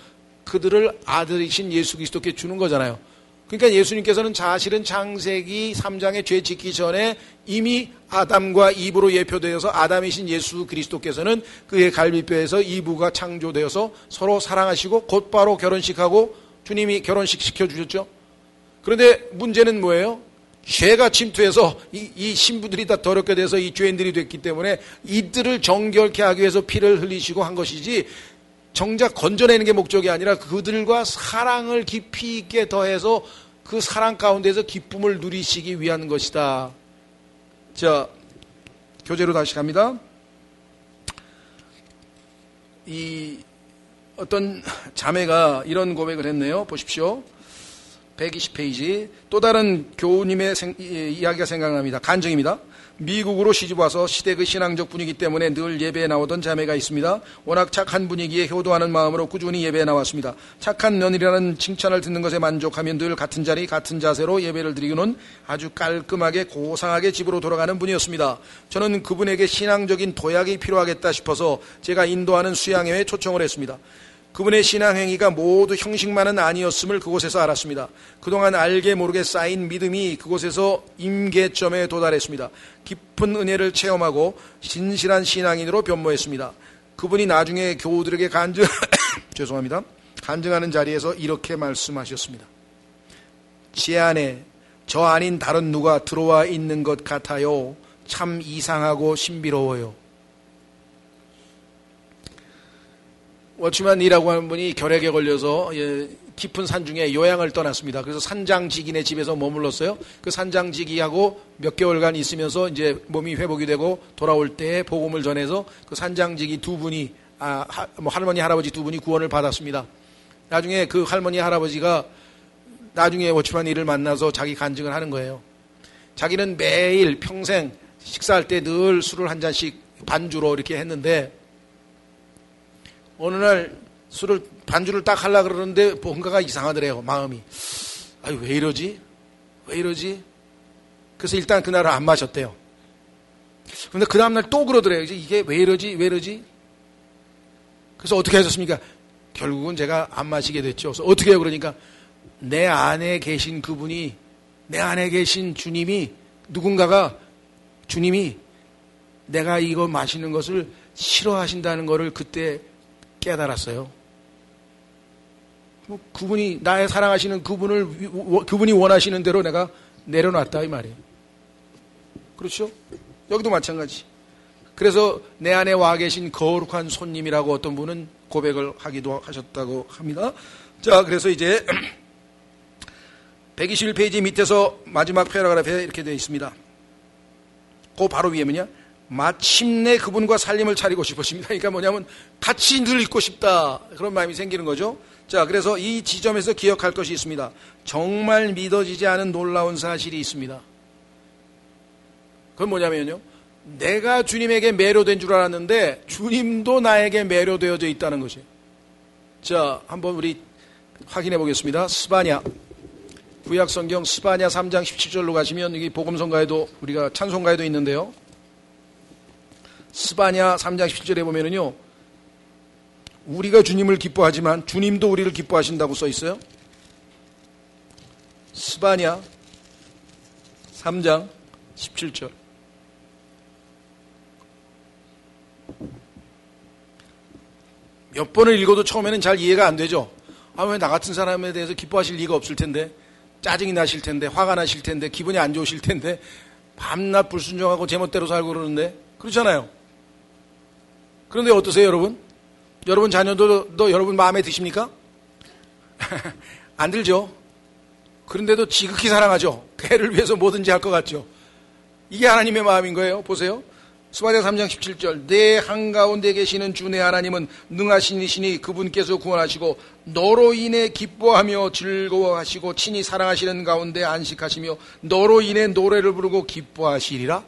그들을 아들이신 예수 그리스도께 주는 거잖아요. 그러니까 예수님께서는 사실은 창세기 3장에 죄 짓기 전에 이미 아담과 이브로 예표되어서 아담이신 예수 그리스도께서는 그의 갈비뼈에서 이브가 창조되어서 서로 사랑하시고 곧바로 결혼식하고 주님이 결혼식 시켜주셨죠. 그런데 문제는 뭐예요? 죄가 침투해서 이 신부들이 다 더럽게 돼서 이 죄인들이 됐기 때문에 이들을 정결케 하기 위해서 피를 흘리시고 한 것이지 정작 건져내는 게 목적이 아니라 그들과 사랑을 깊이 있게 더해서 그 사랑 가운데서 기쁨을 누리시기 위한 것이다. 자, 교재로 다시 갑니다. 이 어떤 자매가 이런 고백을 했네요. 보십시오. 120페이지. 또 다른 교우님의 이야기가 생각납니다. 간증입니다. 미국으로 시집와서 시댁의 신앙적 분위기 때문에 늘 예배에 나오던 자매가 있습니다. 워낙 착한 분위기에 효도하는 마음으로 꾸준히 예배에 나왔습니다. 착한 며느리라는 칭찬을 듣는 것에 만족하며 늘 같은 자리 같은 자세로 예배를 드리고는 아주 깔끔하게 고상하게 집으로 돌아가는 분이었습니다. 저는 그분에게 신앙적인 도약이 필요하겠다 싶어서 제가 인도하는 수양회에 초청을 했습니다. 그분의 신앙행위가 모두 형식만은 아니었음을 그곳에서 알았습니다. 그동안 알게 모르게 쌓인 믿음이 그곳에서 임계점에 도달했습니다. 깊은 은혜를 체험하고 진실한 신앙인으로 변모했습니다. 그분이 나중에 교우들에게 죄송합니다. 간증하는 자리에서 이렇게 말씀하셨습니다. 제 안에 저 아닌 다른 누가 들어와 있는 것 같아요. 참 이상하고 신비로워요. 워치만이라고 하는 분이 결핵에 걸려서 깊은 산중에 요양을 떠났습니다. 그래서 산장지기네 집에서 머물렀어요. 그 산장지기하고 몇 개월간 있으면서 이제 몸이 회복이 되고 돌아올 때 복음을 전해서 그 산장지기 두 분이 할머니 할아버지 두 분이 구원을 받았습니다. 나중에 그 할머니 할아버지가 나중에 워치만이를 만나서 자기 간증을 하는 거예요. 자기는 매일 평생 식사할 때 늘 술을 한 잔씩 반주로 이렇게 했는데 어느 날 반주를 딱 하려고 그러는데 뭔가가 이상하더래요. 마음이. 아유, 왜 이러지? 그래서 일단 그날은 안 마셨대요. 그런데 그 다음날 또 그러더래요. 이게 왜 이러지? 그래서 어떻게 하셨습니까? 결국은 제가 안 마시게 됐죠. 그래서 어떻게 해요? 그러니까 내 안에 계신 그분이, 내 안에 계신 주님이, 주님이 내가 이거 마시는 것을 싫어하신다는 것을 그때 깨달았어요. 그분이 나의 사랑하시는 그분이 원하시는 대로 내가 내려놨다 이 말이에요. 그렇죠? 여기도 마찬가지. 그래서 내 안에 와 계신 거룩한 손님이라고 어떤 분은 고백을 하셨다고 합니다. 자, 그래서 이제 121페이지 밑에서 마지막 패러그래프에 이렇게 되어 있습니다. 그 바로 위에면요. 마침내 그분과 살림을 차리고 싶으십니다. 그러니까 뭐냐면 같이 늘 있고 싶다. 그런 마음이 생기는 거죠. 자, 그래서 이 지점에서 기억할 것이 있습니다. 정말 믿어지지 않은 놀라운 사실이 있습니다. 그건 뭐냐면요. 내가 주님에게 매료된 줄 알았는데 주님도 나에게 매료되어져 있다는 것이에요. 자, 한번 우리 확인해 보겠습니다. 스바냐. 구약성경 스바냐 3장 17절로 가시면 여기 복음성가에도 우리가 찬송가에도 있는데요. 스바냐 3장 17절에 보면은요, 우리가 주님을 기뻐하지만 주님도 우리를 기뻐하신다고 써 있어요. 스바냐 3장 17절. 몇 번을 읽어도 처음에는 잘 이해가 안 되죠. 왜 나 같은 사람에 대해서 기뻐하실 리가 없을 텐데, 짜증이 나실 텐데, 화가 나실 텐데, 기분이 안 좋으실 텐데, 밤낮 불순종하고 제멋대로 살고 그러는데, 그렇잖아요. 그런데 어떠세요, 여러분? 여러분 자녀도 여러분 마음에 드십니까? 안 들죠? 그런데도 지극히 사랑하죠. 걔를 위해서 뭐든지 할 것 같죠. 이게 하나님의 마음인 거예요. 보세요. 스바랴 3장 17절 내 한가운데 계시는 주 내 하나님은 능하신 이시니 그분께서 구원하시고 너로 인해 기뻐하며 즐거워하시고 친히 사랑하시는 가운데 안식하시며 너로 인해 노래를 부르고 기뻐하시리라.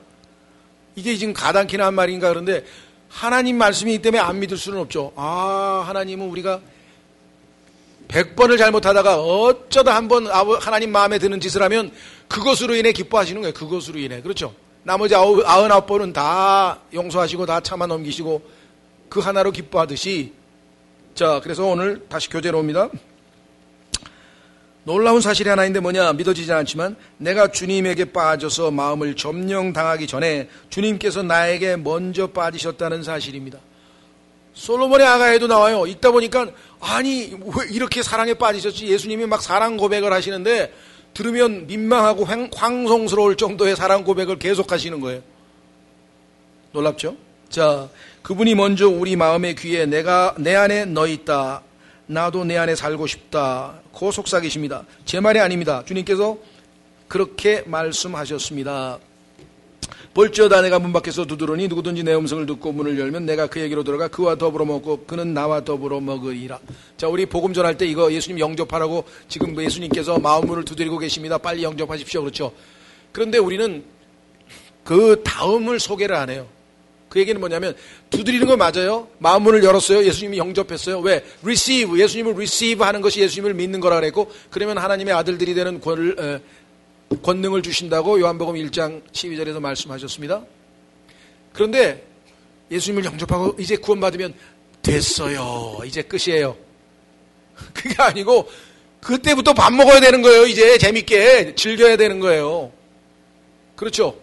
이게 지금 가당키나 한 말인가. 그런데 하나님 말씀이기 때문에 안 믿을 수는 없죠. 하나님은 우리가 100번을 잘못하다가 어쩌다 한번 하나님 마음에 드는 짓을 하면 그것으로 인해 기뻐하시는 거예요. 그것으로 인해. 그렇죠. 나머지 99번은 다 용서하시고 다 참아 넘기시고 그 하나로 기뻐하듯이. 자, 그래서 오늘 다시 교재로 옵니다. 놀라운 사실이 하나 있는데 뭐냐, 믿어지지 않지만 내가 주님에게 빠져서 마음을 점령당하기 전에 주님께서 나에게 먼저 빠지셨다는 사실입니다. 솔로몬의 아가에도 나와요. 읽다 보니까 아니 왜 이렇게 사랑에 빠지셨지? 예수님이 막 사랑 고백을 하시는데 들으면 민망하고 황송스러울 정도의 사랑 고백을 계속 하시는 거예요. 놀랍죠? 자, 그분이 먼저 우리 마음의 귀에 내가 내 안에 너 있다, 나도 내 안에 살고 싶다 그 속삭이십니다. 제 말이 아닙니다. 주님께서 그렇게 말씀하셨습니다. 볼지어다 내가 문 밖에서 두드러니 누구든지 내 음성을 듣고 문을 열면 내가 그에게로 들어가 그와 더불어 먹고 그는 나와 더불어 먹으리라. 자, 우리 복음 전할 때 이거 예수님 영접하라고 지금 예수님께서 마음문을 두드리고 계십니다. 빨리 영접하십시오. 그렇죠. 그런데 우리는 그 다음을 소개를 안 해요. 그 얘기는 뭐냐면 두드리는 거 맞아요. 마음문을 열었어요. 예수님이 영접했어요. 왜? receive. 예수님을 receive 하는 것이 예수님을 믿는 거라 그랬고, 그러면 하나님의 아들들이 되는 권능을 주신다고 요한복음 1장 12절에서 말씀하셨습니다. 그런데 예수님을 영접하고 이제 구원받으면 됐어요. 이제 끝이에요. 그게 아니고 그때부터 밥 먹어야 되는 거예요. 이제 재밌게 즐겨야 되는 거예요. 그렇죠?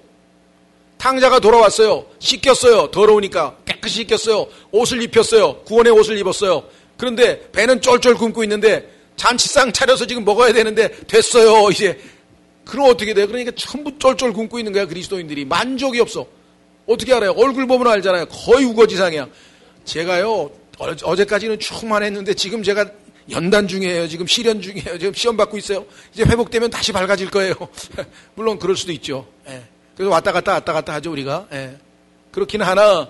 탕자가 돌아왔어요. 씻겼어요. 더러우니까 깨끗이 씻겼어요. 옷을 입혔어요. 구원의 옷을 입었어요. 그런데 배는 쫄쫄 굶고 있는데 잔치상 차려서 지금 먹어야 되는데 됐어요. 이제 그럼 어떻게 돼요? 그러니까 전부 쫄쫄 굶고 있는 거야. 그리스도인들이 만족이 없어. 어떻게 알아요? 얼굴 보면 알잖아요. 거의 우거지상이야. 제가요 어제까지는 충만했는데 지금 제가 연단 중이에요. 지금 실현 중이에요. 지금 시험 받고 있어요. 이제 회복되면 다시 밝아질 거예요. 물론 그럴 수도 있죠. 예. 그래서 왔다 갔다 하죠 우리가. 예. 그렇긴 하나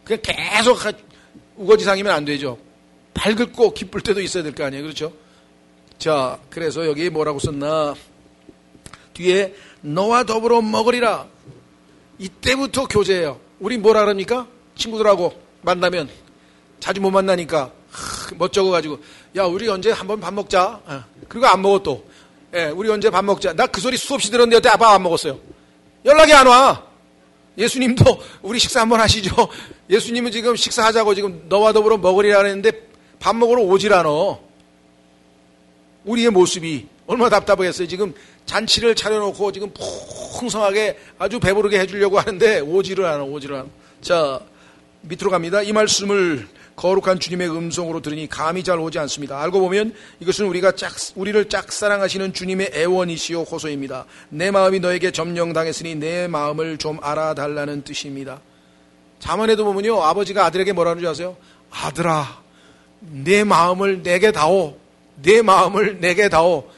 그냥 계속 우거지상이면 안 되죠. 밝고 기쁠 때도 있어야 될 거 아니에요. 그렇죠? 자, 그래서 여기 뭐라고 썼나? 뒤에 너와 더불어 먹으리라. 이때부터 교제예요. 우리 뭐라 그럽니까? 친구들하고 만나면 자주 못 만나니까 멋쩍어가지고 야 우리 언제 한번 밥 먹자. 그리고 안 먹어 또. 예, 우리 언제 밥 먹자. 나 그 소리 수없이 들었는데 여태 밥 안 먹었어요. 연락이 안 와. 예수님도 우리 식사 한번 하시죠. 예수님은 지금 식사하자고 지금 너와 더불어 먹으리라 했는데 밥 먹으러 오질 않아. 우리의 모습이 얼마나 답답하겠어요. 지금 잔치를 차려놓고 지금 풍성하게 아주 배부르게 해주려고 하는데 오지를 않아. 자, 밑으로 갑니다. 이 말씀을 거룩한 주님의 음성으로 들으니 감이 잘 오지 않습니다. 알고 보면 이것은 우리를 짝사랑하시는 주님의 애원이시요 호소입니다. 내 마음이 너에게 점령당했으니 내 마음을 좀 알아달라는 뜻입니다. 잠언에도 보면요, 아버지가 아들에게 뭐라는 줄 아세요? 아들아, 내 마음을 내게 다오. 내 마음을 내게 다오.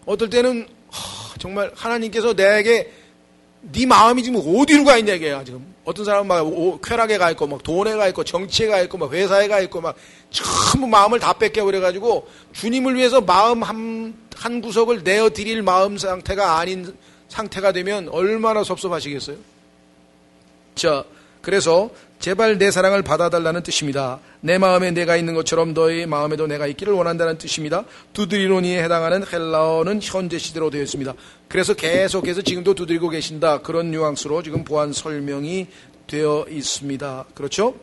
어떨 때는 정말 하나님께서 내게 네 마음이 지금 어디로 가 있냐 이게야. 지금 어떤 사람은 막 쾌락에 가 있고 막 돈에 가 있고 정치에 가 있고 막 회사에 가 있고 막 전부 마음을 다 뺏겨버려가지고 주님을 위해서 마음 한 구석을 내어드릴 마음 상태가 아닌 상태가 되면 얼마나 섭섭하시겠어요. 자, 그래서 제발 내 사랑을 받아달라는 뜻입니다. 내 마음에 내가 있는 것처럼 너의 마음에도 내가 있기를 원한다는 뜻입니다. 두드리노니에 해당하는 헬라어는 현재 시대로 되어 있습니다. 그래서 계속해서 지금도 두드리고 계신다. 그런 뉘앙스로 지금 보완 설명이 되어 있습니다. 그렇죠?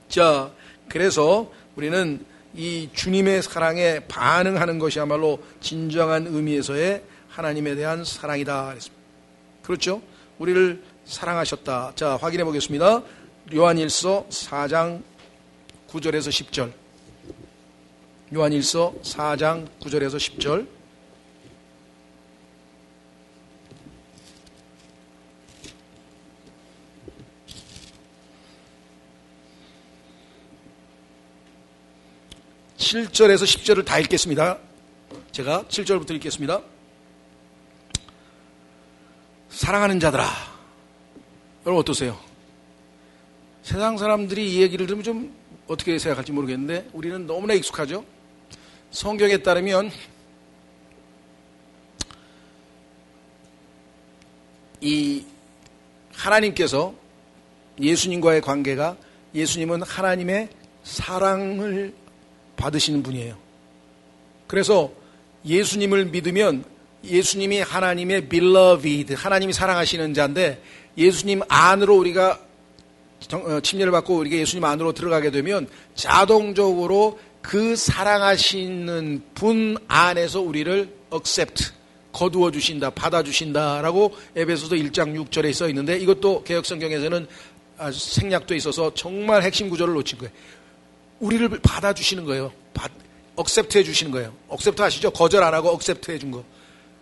자, 그래서 우리는 이 주님의 사랑에 반응하는 것이야말로 진정한 의미에서의 하나님에 대한 사랑이다. 그랬습니다. 그렇죠? 우리를 사랑하셨다. 자, 확인해 보겠습니다. 요한일서 4장 9절에서 10절. 요한일서 4장 9절에서 10절. (7절에서) (10절을) 다 읽겠습니다. 제가 7절부터 읽겠습니다. 사랑하는 자들아, 여러분 어떠세요? 세상 사람들이 이 얘기를 들으면 좀 어떻게 생각할지 모르겠는데 우리는 너무나 익숙하죠. 성경에 따르면 이 하나님께서 예수님과의 관계가, 예수님은 하나님의 사랑을 받으시는 분이에요. 그래서 예수님을 믿으면 예수님이 하나님의 beloved, 하나님이 사랑하시는 자인데, 예수님 안으로 우리가 침례를 받고 우리가 예수님 안으로 들어가게 되면 자동적으로 그 사랑하시는 분 안에서 우리를 accept, 거두어 주신다, 받아 주신다라고 에베소서 1장 6절에 써 있는데, 이것도 개역성경에서는 생략돼 있어서 정말 핵심 구절을 놓친 거예요. 우리를 받아 주시는 거예요. accept 해 주시는 거예요. accept 아시죠? 거절 안 하고 accept 해 준 거.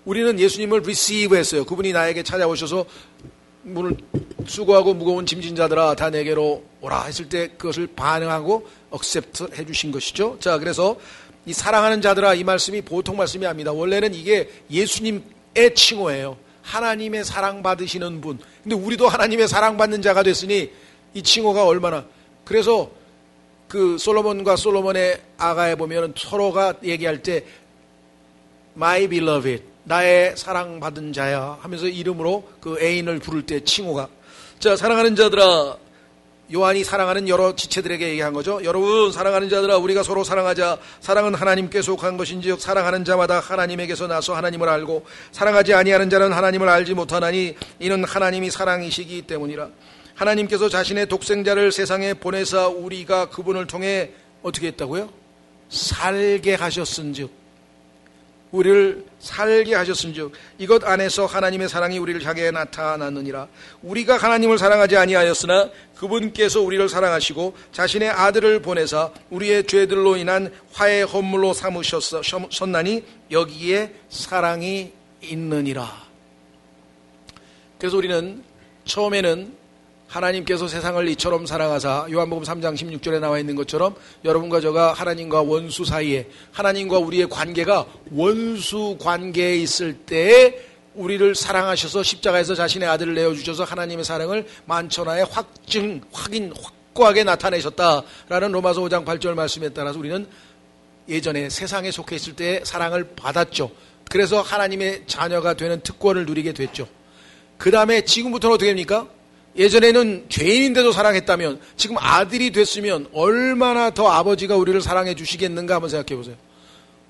우리는 예수님을 receive 했어요. 그분이 나에게 찾아오셔서 문을 수고하고 무거운 짐진 자들아 다 내게로 오라 했을 때 그것을 반응하고 accept 해 주신 것이죠. 자, 그래서 이 사랑하는 자들아, 이 말씀이 보통 말씀이 아닙니다. 원래는 이게 예수님의 칭호예요. 하나님의 사랑받으시는 분. 근데 우리도 하나님의 사랑받는 자가 됐으니 이 칭호가 얼마나. 그래서 그 솔로몬과 솔로몬의 아가에 보면 서로가 얘기할 때 My beloved, 나의 사랑받은 자야 하면서 이름으로 그 애인을 부를 때 칭호가. 자, 사랑하는 자들아, 요한이 사랑하는 여러 지체들에게 얘기한 거죠. 여러분, 사랑하는 자들아, 우리가 서로 사랑하자. 사랑은 하나님께 속한 것인즉 사랑하는 자마다 하나님에게서 나서 하나님을 알고 사랑하지 아니하는 자는 하나님을 알지 못하나니 이는 하나님이 사랑이시기 때문이라. 하나님께서 자신의 독생자를 세상에 보내사 우리가 그분을 통해 어떻게 했다고요? 살게 하셨은즉, 우리를 살게 하셨은즉 이것 안에서 하나님의 사랑이 우리를 향해 나타났느니라. 우리가 하나님을 사랑하지 아니하였으나 그분께서 우리를 사랑하시고 자신의 아들을 보내사 우리의 죄들로 인한 화해 헌물로 삼으셨나니 여기에 사랑이 있느니라. 그래서 우리는 처음에는 하나님께서 세상을 이처럼 사랑하사, 요한복음 3장 16절에 나와 있는 것처럼 여러분과 저가 하나님과 원수 사이에, 하나님과 우리의 관계가 원수 관계에 있을 때에 우리를 사랑하셔서 십자가에서 자신의 아들을 내어주셔서 하나님의 사랑을 만천하에 확고하게 나타내셨다라는 로마서 5장 8절 말씀에 따라서 우리는 예전에 세상에 속해 있을 때 사랑을 받았죠. 그래서 하나님의 자녀가 되는 특권을 누리게 됐죠. 그 다음에 지금부터는 어떻게 됩니까? 예전에는 죄인인데도 사랑했다면 지금 아들이 됐으면 얼마나 더 아버지가 우리를 사랑해 주시겠는가 한번 생각해 보세요.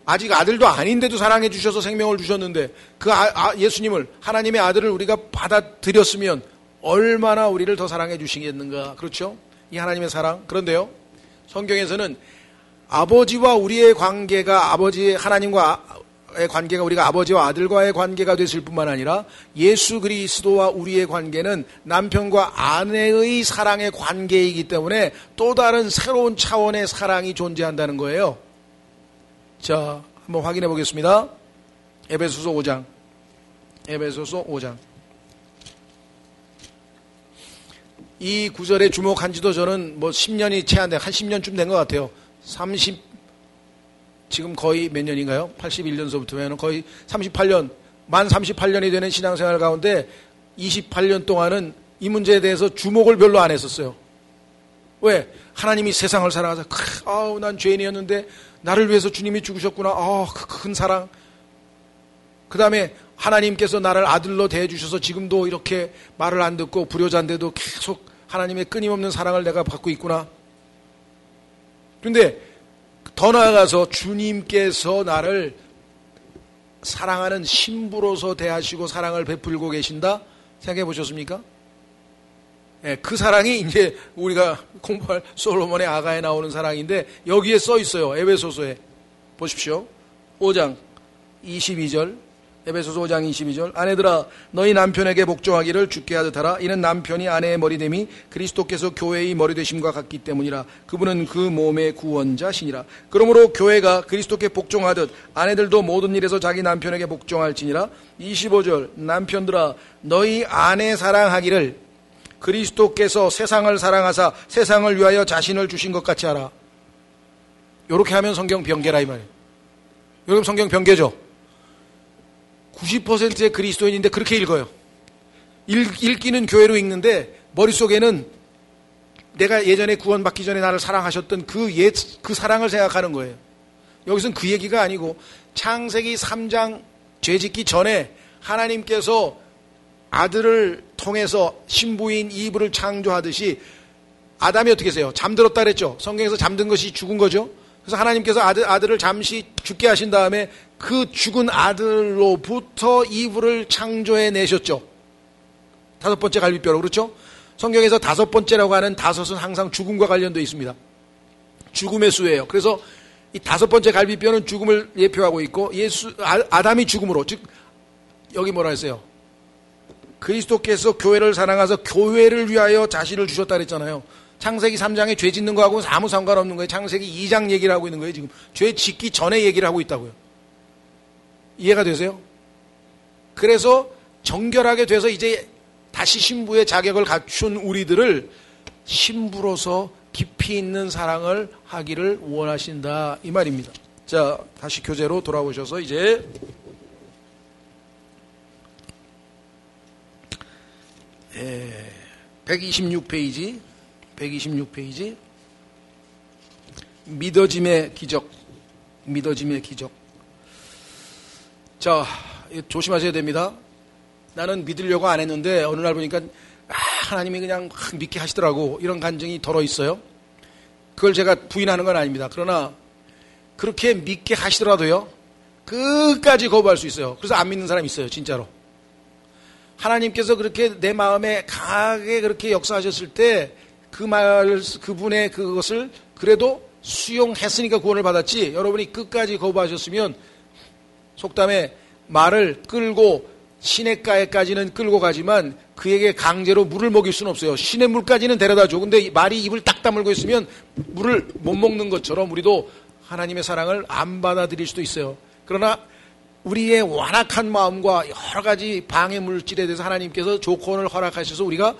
아직 아들도 아닌데도 사랑해 주셔서 생명을 주셨는데 그 예수님을, 하나님의 아들을 우리가 받아들였으면 얼마나 우리를 더 사랑해 주시겠는가. 그렇죠? 이 하나님의 사랑. 그런데요, 성경에서는 아버지와 우리의 관계가, 하나님과의 관계가 우리가 아버지와 아들과의 관계가 됐을 뿐만 아니라 예수 그리스도와 우리의 관계는 남편과 아내의 사랑의 관계이기 때문에 또 다른 새로운 차원의 사랑이 존재한다는 거예요. 자, 한번 확인해 보겠습니다. 에베소서 5장. 이 구절에 주목한 지도 저는 10년이 채 안 돼, 한 10년쯤 된 것 같아요. 지금 거의 몇 년인가요? 81년서부터면 거의 38년, 만 38년이 되는 신앙생활 가운데 28년 동안은 이 문제에 대해서 주목을 별로 안 했었어요. 왜? 하나님이 세상을 사랑하사, 난 죄인이었는데 나를 위해서 주님이 죽으셨구나. 그 큰 사랑. 그 다음에 하나님께서 나를 아들로 대해주셔서 지금도 이렇게 말을 안 듣고 불효자인데도 계속 하나님의 끊임없는 사랑을 내가 받고 있구나. 그런데 더 나아가서 주님께서 나를 사랑하는 신부로서 대하시고 사랑을 베풀고 계신다? 생각해 보셨습니까? 예, 그 사랑이 이제 우리가 공부할 솔로몬의 아가에 나오는 사랑인데 여기에 써 있어요. 에베소서에 보십시오. 5장 22절. 에베소서 5장 22절. 아내들아, 너희 남편에게 복종하기를 주께 하듯 하라. 이는 남편이 아내의 머리됨이 그리스도께서 교회의 머리되심과 같기 때문이라. 그분은 그 몸의 구원자시니라. 그러므로 교회가 그리스도께 복종하듯 아내들도 모든 일에서 자기 남편에게 복종할지니라. 25절. 남편들아, 너희 아내 사랑하기를 그리스도께서 세상을 사랑하사 세상을 위하여 자신을 주신 것 같이 하라. 이렇게 하면 성경 변개라 이 말이에요. 여러분, 성경 변개죠? 90%의 그리스도인인데 그렇게 읽어요. 읽기는 교회로 읽는데 머릿속에는 내가 예전에 구원받기 전에 나를 사랑하셨던 그 사랑을 생각하는 거예요. 여기서는 그 얘기가 아니고 창세기 3장 죄짓기 전에 하나님께서 아들을 통해서 신부인 이브를 창조하듯이 아담이 어떻게 했어요? 잠들었다 그랬죠. 성경에서 잠든 것이 죽은 거죠. 그래서 하나님께서 아들을 잠시 죽게 하신 다음에 그 죽은 아들로부터 이브를 창조해 내셨죠. 5번째 갈비뼈로. 그렇죠? 성경에서 5번째라고 하는 5은 항상 죽음과 관련되어 있습니다. 죽음의 수예요. 그래서 이 5번째 갈비뼈는 죽음을 예표하고 있고 아담이 죽음으로, 즉 여기 뭐라 했어요? 그리스도께서 교회를 사랑하사 교회를 위하여 자신을 주셨다 그랬잖아요. 창세기 3장에 죄 짓는 거하고는 아무 상관없는 거예요. 창세기 2장 얘기를 하고 있는 거예요. 지금 죄 짓기 전에 얘기를 하고 있다고요. 이해가 되세요? 그래서 정결하게 돼서 이제 다시 신부의 자격을 갖춘 우리들을 신부로서 깊이 있는 사랑을 하기를 원하신다 이 말입니다. 자, 다시 교재로 돌아오셔서 이제 126페이지 믿어짐의 기적. 자, 조심하셔야 됩니다. 나는 믿으려고 안 했는데 어느 날 보니까 하나님이 그냥 믿게 하시더라고. 이런 감정이 덜어 있어요. 그걸 제가 부인하는 건 아닙니다. 그러나 그렇게 믿게 하시더라도요, 끝까지 거부할 수 있어요. 그래서 안 믿는 사람이 있어요. 진짜로. 하나님께서 그렇게 내 마음에 강하게 그렇게 역사하셨을 때 그분의 그것을 그래도 수용했으니까 구원을 받았지, 여러분이 끝까지 거부하셨으면 속담에 말을 끌고 시냇가에까지는 끌고 가지만 그에게 강제로 물을 먹일 수는 없어요. 시냇물까지는 데려다 줘. 근데 말이 입을 딱 다물고 있으면 물을 못 먹는 것처럼 우리도 하나님의 사랑을 안 받아들일 수도 있어요. 그러나 우리의 완악한 마음과 여러 가지 방해 물질에 대해서 하나님께서 조건을 허락하셔서 우리가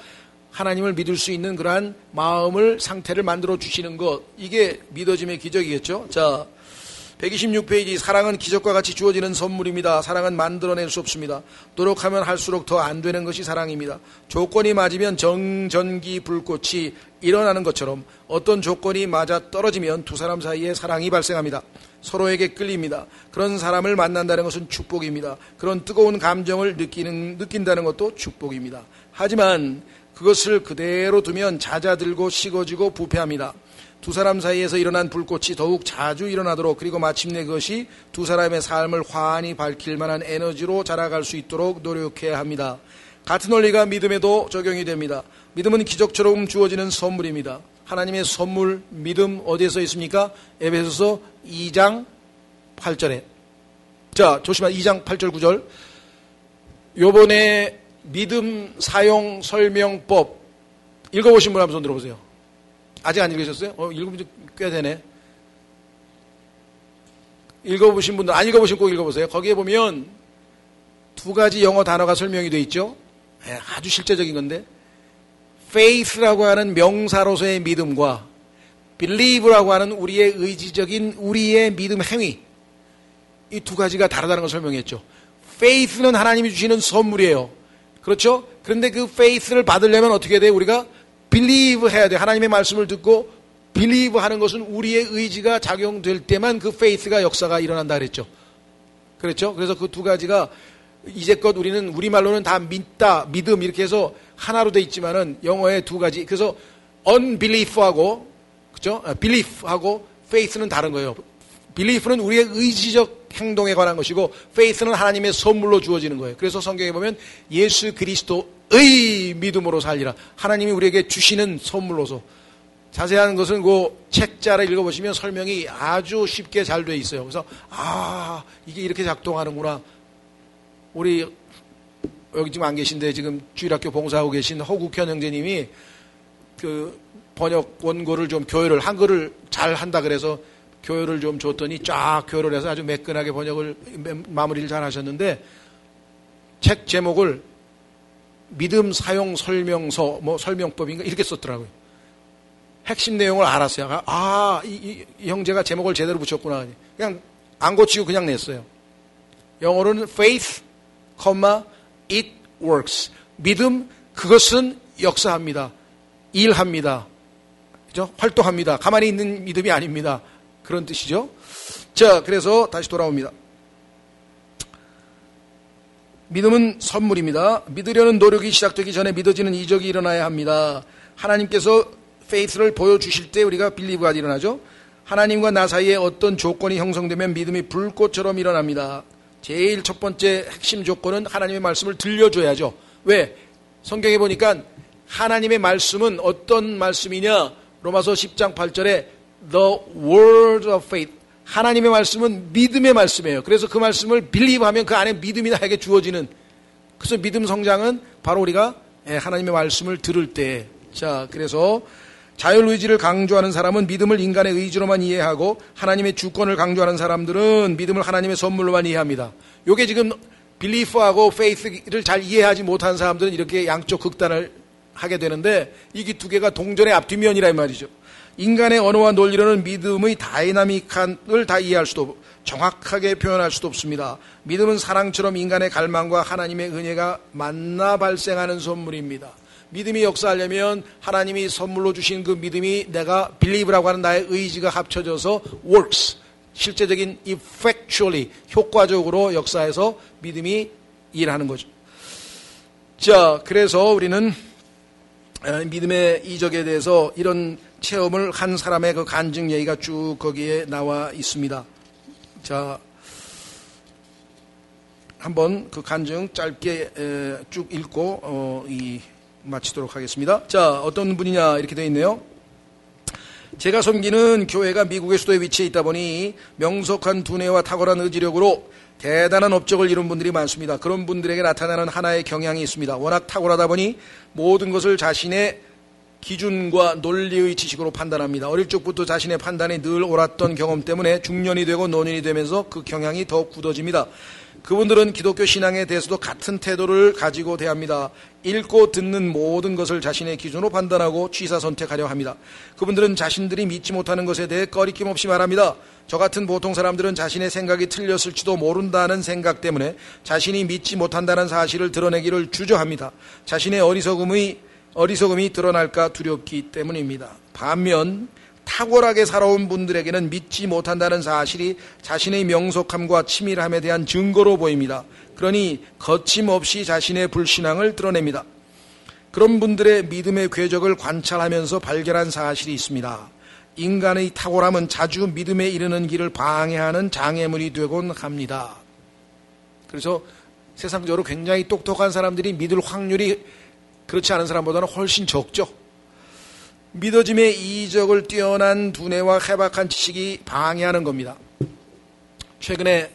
하나님을 믿을 수 있는 그러한 마음을, 상태를 만들어 주시는 것, 이게 믿어짐의 기적이겠죠. 자, 126페이지. 사랑은 기적과 같이 주어지는 선물입니다. 사랑은 만들어낼 수 없습니다. 노력하면 할수록 더 안 되는 것이 사랑입니다. 조건이 맞으면 정전기 불꽃이 일어나는 것처럼 어떤 조건이 맞아 떨어지면 두 사람 사이에 사랑이 발생합니다. 서로에게 끌립니다. 그런 사람을 만난다는 것은 축복입니다. 그런 뜨거운 감정을 느낀다는 것도 축복입니다. 하지만 그것을 그대로 두면 잦아들고 식어지고 부패합니다. 두 사람 사이에서 일어난 불꽃이 더욱 자주 일어나도록, 그리고 마침내 그것이 두 사람의 삶을 환히 밝힐 만한 에너지로 자라갈 수 있도록 노력해야 합니다. 같은 원리가 믿음에도 적용이 됩니다. 믿음은 기적처럼 주어지는 선물입니다. 하나님의 선물, 믿음 어디에 써 있습니까? 에베소서 2장 8절에. 자, 조심하. 2장 8절 9절. 요번에 믿음 사용 설명법 읽어보신 분 한번 손 들어보세요. 아직 안 읽으셨어요? 읽으면 꽤 되네. 읽어보신 분들, 안 읽어보신 꼭 읽어보세요. 거기에 보면 두 가지 영어 단어가 설명이 되어 있죠. 아주 실제적인 건데, faith라고 하는 명사로서의 믿음과 believe라고 하는 우리의 의지적인 우리의 믿음 행위, 이 두 가지가 다르다는 걸 설명했죠. faith는 하나님이 주시는 선물이에요. 그렇죠? 그런데 그 faith를 받으려면 어떻게 돼요? 우리가 believe 해야 돼요. 하나님의 말씀을 듣고 believe 하는 것은 우리의 의지가 작용될 때만 그 faith가 역사가 일어난다 그랬죠. 그렇죠? 그래서 그 두 가지가 이제껏 우리는 우리말로는 다 믿다, 믿음 이렇게 해서 하나로 돼 있지만은 영어의 두 가지. 그래서 unbelief하고, 그렇죠? belief하고 faith는 다른 거예요. belief는 우리의 의지적 행동에 관한 것이고 faith는 하나님의 선물로 주어지는 거예요. 그래서 성경에 보면 예수 그리스도의 믿음으로 살리라. 하나님이 우리에게 주시는 선물로서. 자세한 것은 그 책자를 읽어보시면 설명이 아주 쉽게 잘 돼 있어요. 그래서 이게 이렇게 작동하는구나. 우리 여기 지금 안 계신데 지금 주일학교 봉사하고 계신 허국현 형제님이 그 번역 원고를 좀 교열을, 한글을 잘 한다 그래서 교열을 좀 줬더니 쫙 교열을 해서 아주 매끈하게 번역을 마무리를 잘 하셨는데, 책 제목을 믿음 사용 설명서 뭐 설명법인가 이렇게 썼더라고요. 핵심 내용을 알았어요. 이 형제가 제목을 제대로 붙였구나. 그냥 안 고치고 그냥 냈어요. 영어로는 faith, it works. 믿음, 그것은 역사합니다. 일합니다. 활동합니다. 가만히 있는 믿음이 아닙니다. 그런 뜻이죠. 자, 그래서 다시 돌아옵니다. 믿음은 선물입니다. 믿으려는 노력이 시작되기 전에 믿어지는 이적이 일어나야 합니다. 하나님께서 faith를 보여주실 때 우리가 believe가 일어나죠. 하나님과 나 사이에 어떤 조건이 형성되면 믿음이 불꽃처럼 일어납니다. 제일 첫 번째 핵심 조건은 하나님의 말씀을 들려줘야죠. 왜? 성경에 보니까 하나님의 말씀은 어떤 말씀이냐? 로마서 10장 8절에 The word of faith. 하나님의 말씀은 믿음의 말씀이에요. 그래서 그 말씀을 believe하면 그 안에 믿음이 나에게 주어지는. 그래서 믿음 성장은 바로 우리가 하나님의 말씀을 들을 때. 자, 그래서 자율의지를 강조하는 사람은 믿음을 인간의 의지로만 이해하고 하나님의 주권을 강조하는 사람들은 믿음을 하나님의 선물로만 이해합니다. 요게 지금 belief하고 faith를 잘 이해하지 못한 사람들은 이렇게 양쪽 극단을 하게 되는데 이게 두 개가 동전의 앞뒷면이란 말이죠. 인간의 언어와 논리로는 믿음의 다이나믹함을 다 이해할 수도 정확하게 표현할 수도 없습니다. 믿음은 사랑처럼 인간의 갈망과 하나님의 은혜가 만나 발생하는 선물입니다. 믿음이 역사하려면 하나님이 선물로 주신 그 믿음이 내가 believe라고 하는 나의 의지가 합쳐져서 works, 실제적인 effectually, 효과적으로 역사해서 믿음이 일하는 거죠. 자, 그래서 우리는 믿음의 이적에 대해서 이런 체험을 한 사람의 그 간증 얘기가 쭉 거기에 나와 있습니다. 자, 한번 그 간증 짧게 쭉 읽고 마치도록 하겠습니다. 자, 어떤 분이냐 이렇게 되어 있네요. 제가 섬기는 교회가 미국의 수도에 위치해 있다 보니 명석한 두뇌와 탁월한 의지력으로 대단한 업적을 이룬 분들이 많습니다. 그런 분들에게 나타나는 하나의 경향이 있습니다. 워낙 탁월하다 보니 모든 것을 자신의 기준과 논리의 지식으로 판단합니다. 어릴 적부터 자신의 판단이 늘 옳았던 경험 때문에 중년이 되고 노년이 되면서 그 경향이 더욱 굳어집니다. 그분들은 기독교 신앙에 대해서도 같은 태도를 가지고 대합니다. 읽고 듣는 모든 것을 자신의 기준으로 판단하고 취사 선택하려 합니다. 그분들은 자신들이 믿지 못하는 것에 대해 꺼리낌 없이 말합니다. 저 같은 보통 사람들은 자신의 생각이 틀렸을지도 모른다는 생각 때문에 자신이 믿지 못한다는 사실을 드러내기를 주저합니다. 자신의 어리석음이 드러날까 두렵기 때문입니다. 반면 탁월하게 살아온 분들에게는 믿지 못한다는 사실이 자신의 명석함과 치밀함에 대한 증거로 보입니다. 그러니 거침없이 자신의 불신앙을 드러냅니다. 그런 분들의 믿음의 궤적을 관찰하면서 발견한 사실이 있습니다. 인간의 탁월함은 자주 믿음에 이르는 길을 방해하는 장애물이 되곤 합니다. 그래서 세상적으로 굉장히 똑똑한 사람들이 믿을 확률이 그렇지 않은 사람보다는 훨씬 적죠. 믿어짐의 이적을 뛰어난 두뇌와 해박한 지식이 방해하는 겁니다. 최근에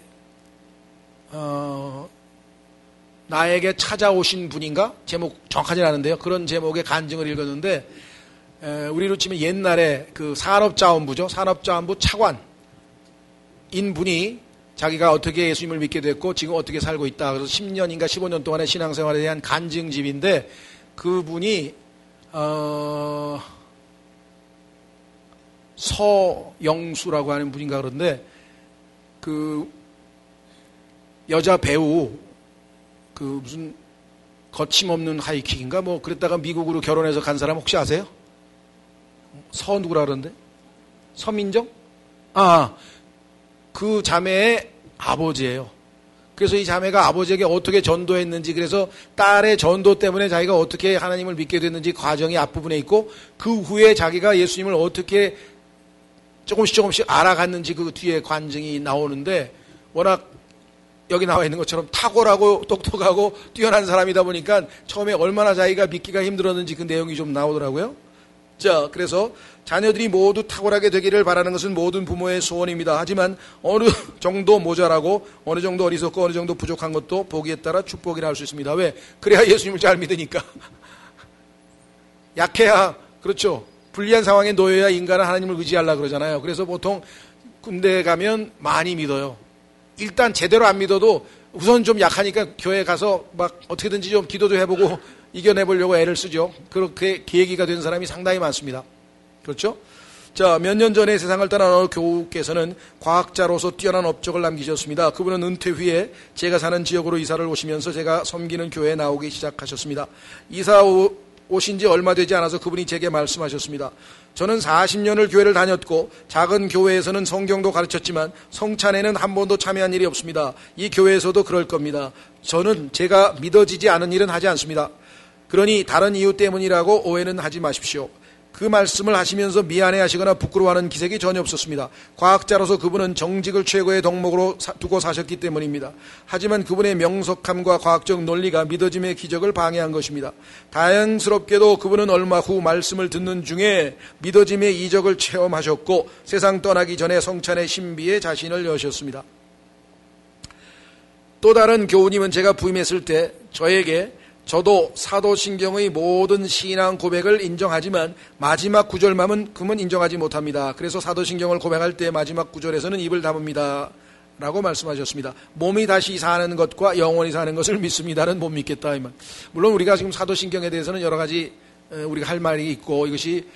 나에게 찾아오신 분인가? 제목 정확하진 않은데요. 그런 제목의 간증을 읽었는데 우리로 치면 옛날에 그 산업자원부죠. 산업자원부 차관인 분이 자기가 어떻게 예수님을 믿게 됐고 지금 어떻게 살고 있다. 그래서 10년인가 15년 동안의 신앙생활에 대한 간증집인데 그분이 서영수라고 하는 분인가 그런데 그 여자 배우 그 무슨 거침없는 하이킥인가 뭐 그랬다가 미국으로 결혼해서 간 사람 혹시 아세요? 서 누구라 그러는데? 서민정? 그 자매의 아버지예요. 그래서 이 자매가 아버지에게 어떻게 전도했는지 그래서 딸의 전도 때문에 자기가 어떻게 하나님을 믿게 됐는지 과정이 앞부분에 있고 그 후에 자기가 예수님을 어떻게 조금씩 알아갔는지 그 뒤에 관증이 나오는데 워낙 여기 나와 있는 것처럼 탁월하고 똑똑하고 뛰어난 사람이다 보니까 처음에 얼마나 자기가 믿기가 힘들었는지 그 내용이 좀 나오더라고요. 자, 그래서 자녀들이 모두 탁월하게 되기를 바라는 것은 모든 부모의 소원입니다. 하지만 어느 정도 모자라고 어느 정도 어리석고 어느 정도 부족한 것도 보기에 따라 축복이라 할 수 있습니다. 왜? 그래야 예수님을 잘 믿으니까. 약해야 그렇죠. 불리한 상황에 놓여야 인간은 하나님을 의지하려고 그러잖아요. 그래서 보통 군대 가면 많이 믿어요. 일단 제대로 안 믿어도 우선 좀 약하니까 교회 가서 막 어떻게든지 좀 기도도 해보고 이겨내보려고 애를 쓰죠. 그렇게 계기가 된 사람이 상당히 많습니다. 그렇죠? 자, 몇 년 전에 세상을 떠난 어느 교우께서는 과학자로서 뛰어난 업적을 남기셨습니다. 그분은 은퇴 후에 제가 사는 지역으로 이사를 오시면서 제가 섬기는 교회에 나오기 시작하셨습니다. 이사 오신 지 얼마 되지 않아서 그분이 제게 말씀하셨습니다. 저는 40년을 교회를 다녔고 작은 교회에서는 성경도 가르쳤지만 성찬에는 한 번도 참여한 일이 없습니다. 이 교회에서도 그럴 겁니다. 저는 제가 믿어지지 않은 일은 하지 않습니다. 그러니 다른 이유 때문이라고 오해는 하지 마십시오. 그 말씀을 하시면서 미안해하시거나 부끄러워하는 기색이 전혀 없었습니다. 과학자로서 그분은 정직을 최고의 덕목으로 두고 사셨기 때문입니다. 하지만 그분의 명석함과 과학적 논리가 믿어짐의 기적을 방해한 것입니다. 다행스럽게도 그분은 얼마 후 말씀을 듣는 중에 믿어짐의 이적을 체험하셨고 세상 떠나기 전에 성찬의 신비에 자신을 여셨습니다. 또 다른 교우님은 제가 부임했을 때 저에게 저도 사도신경의 모든 신앙 고백을 인정하지만 마지막 구절만은 그만 인정하지 못합니다. 그래서 사도신경을 고백할 때 마지막 구절에서는 입을 다뭅니다 라고 말씀하셨습니다. 몸이 다시 사는 것과 영원히 사는 것을 믿습니다는 못 믿겠다. 물론 우리가 지금 사도신경에 대해서는 여러 가지 우리가 할 말이 있고 이것이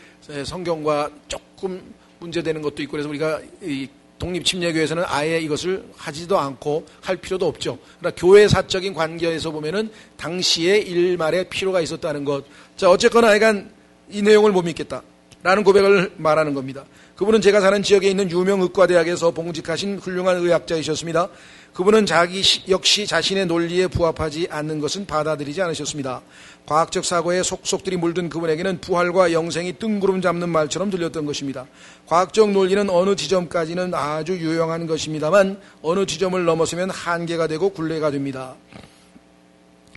성경과 조금 문제되는 것도 있고 그래서 우리가 독립침례교회에서는 아예 이것을 하지도 않고 할 필요도 없죠. 그러나 교회사적인 관계에서 보면은 당시의 일말에 필요가 있었다는 것. 자, 어쨌거나 하여간 이 내용을 못 믿겠다라는 고백을 말하는 겁니다. 그분은 제가 사는 지역에 있는 유명 의과대학에서 봉직하신 훌륭한 의학자이셨습니다. 그분은 자기 역시 자신의 논리에 부합하지 않는 것은 받아들이지 않으셨습니다. 과학적 사고에 속속들이 물든 그분에게는 부활과 영생이 뜬구름 잡는 말처럼 들렸던 것입니다. 과학적 논리는 어느 지점까지는 아주 유용한 것입니다만 어느 지점을 넘어서면 한계가 되고 굴레가 됩니다.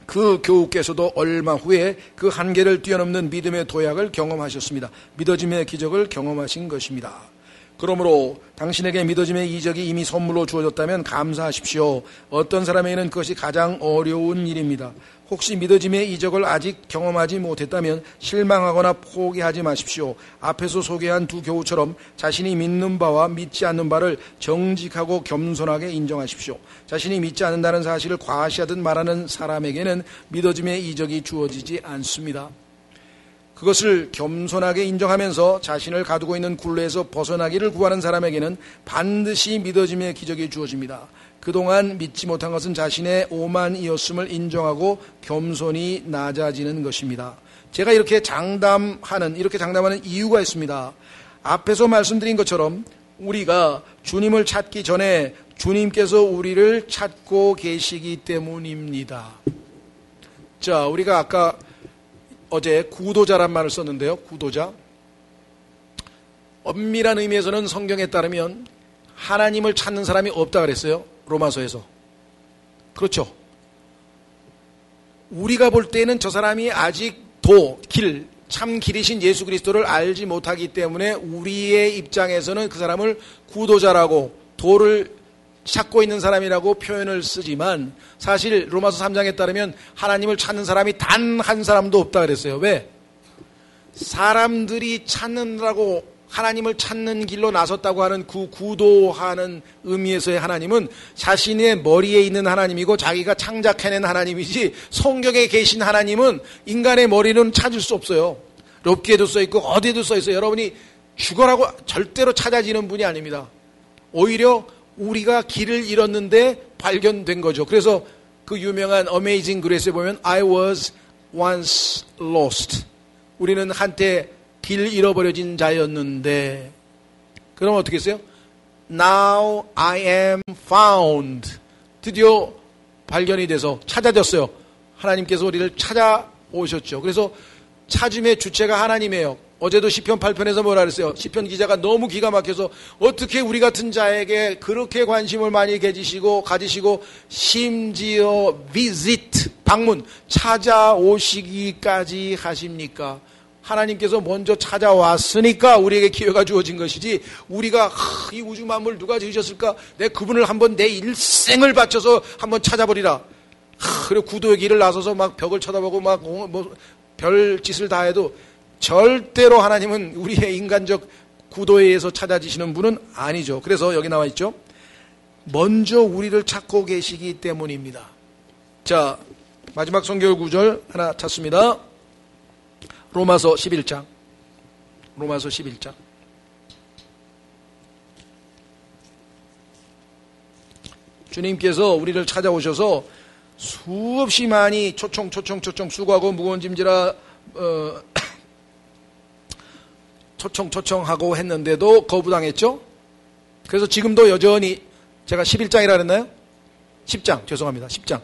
그 교우께서도 얼마 후에 그 한계를 뛰어넘는 믿음의 도약을 경험하셨습니다. 믿어짐의 기적을 경험하신 것입니다. 그러므로 당신에게 믿어짐의 이적이 이미 선물로 주어졌다면 감사하십시오. 어떤 사람에게는 그것이 가장 어려운 일입니다. 혹시 믿어짐의 이적을 아직 경험하지 못했다면 실망하거나 포기하지 마십시오. 앞에서 소개한 두 교우처럼 자신이 믿는 바와 믿지 않는 바를 정직하고 겸손하게 인정하십시오. 자신이 믿지 않는다는 사실을 과시하듯 말하는 사람에게는 믿어짐의 이적이 주어지지 않습니다. 그것을 겸손하게 인정하면서 자신을 가두고 있는 굴레에서 벗어나기를 구하는 사람에게는 반드시 믿어짐의 기적이 주어집니다. 그동안 믿지 못한 것은 자신의 오만이었음을 인정하고 겸손히 낮아지는 것입니다. 제가 이렇게 장담하는 이유가 있습니다. 앞에서 말씀드린 것처럼 우리가 주님을 찾기 전에 주님께서 우리를 찾고 계시기 때문입니다. 자, 우리가 아까 어제 구도자란 말을 썼는데요. 구도자. 엄밀한 의미에서는 성경에 따르면 하나님을 찾는 사람이 없다 그랬어요. 로마서에서. 그렇죠. 우리가 볼 때는 저 사람이 아직도 참 길이신 예수 그리스도를 알지 못하기 때문에 우리의 입장에서는 그 사람을 구도자라고 도를 찾고 있는 사람이라고 표현을 쓰지만 사실 로마서 3장에 따르면 하나님을 찾는 사람이 단 한 사람도 없다 그랬어요. 왜? 사람들이 찾느라고 하나님을 찾는 길로 나섰다고 하는 그 구도하는 의미에서의 하나님은 자신의 머리에 있는 하나님이고 자기가 창작해낸 하나님이지 성경에 계신 하나님은 인간의 머리는 찾을 수 없어요. 욥기에도 써있고 어디에도 써있어요. 여러분이 죽어라고 절대로 찾아지는 분이 아닙니다. 오히려 우리가 길을 잃었는데 발견된 거죠. 그래서 그 유명한 Amazing Grace에 보면 I was once lost. 우리는 한때 길 잃어버려진 자였는데 그럼 어떻게 했어요? Now I am found. 드디어 발견이 돼서 찾아졌어요. 하나님께서 우리를 찾아오셨죠. 그래서 찾음의 주체가 하나님이에요. 어제도 시편 8편에서 뭐라 그랬어요? 시편 기자가 너무 기가 막혀서 어떻게 우리 같은 자에게 그렇게 관심을 많이 가지시고 심지어 visit, 방문, 찾아오시기까지 하십니까? 하나님께서 먼저 찾아왔으니까 우리에게 기회가 주어진 것이지 우리가 이 우주 만물 누가 지으셨을까? 내 그분을 한번 내 일생을 바쳐서 한번 찾아버리라. 그리고 구도의 길을 나서서 막 벽을 쳐다보고 막 별짓을 다 해도 절대로 하나님은 우리의 인간적 구도에 의해서 찾아지시는 분은 아니죠. 그래서 여기 나와 있죠. 먼저 우리를 찾고 계시기 때문입니다. 자, 마지막 성경 구절 하나 찾습니다. 로마서 11장. 로마서 11장. 주님께서 우리를 찾아오셔서 수없이 많이 초청 수고하고 무거운 짐지라 초청하고 했는데도 거부당했죠. 그래서 지금도 여전히 제가 11장이라 그랬나요? 10장 죄송합니다. 10장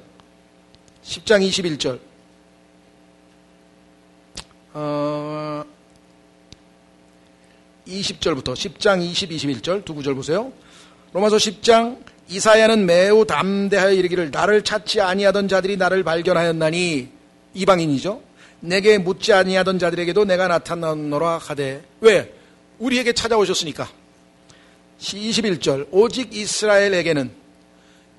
21절 20절부터 10장 21절 두 구절 보세요. 로마서 10장 이사야는 매우 담대하여 이르기를 나를 찾지 아니하던 자들이 나를 발견하였나니 이방인이죠. 내게 묻지 아니하던 자들에게도 내가 나타났노라 하되 왜? 우리에게 찾아오셨으니까. 21절 오직 이스라엘에게는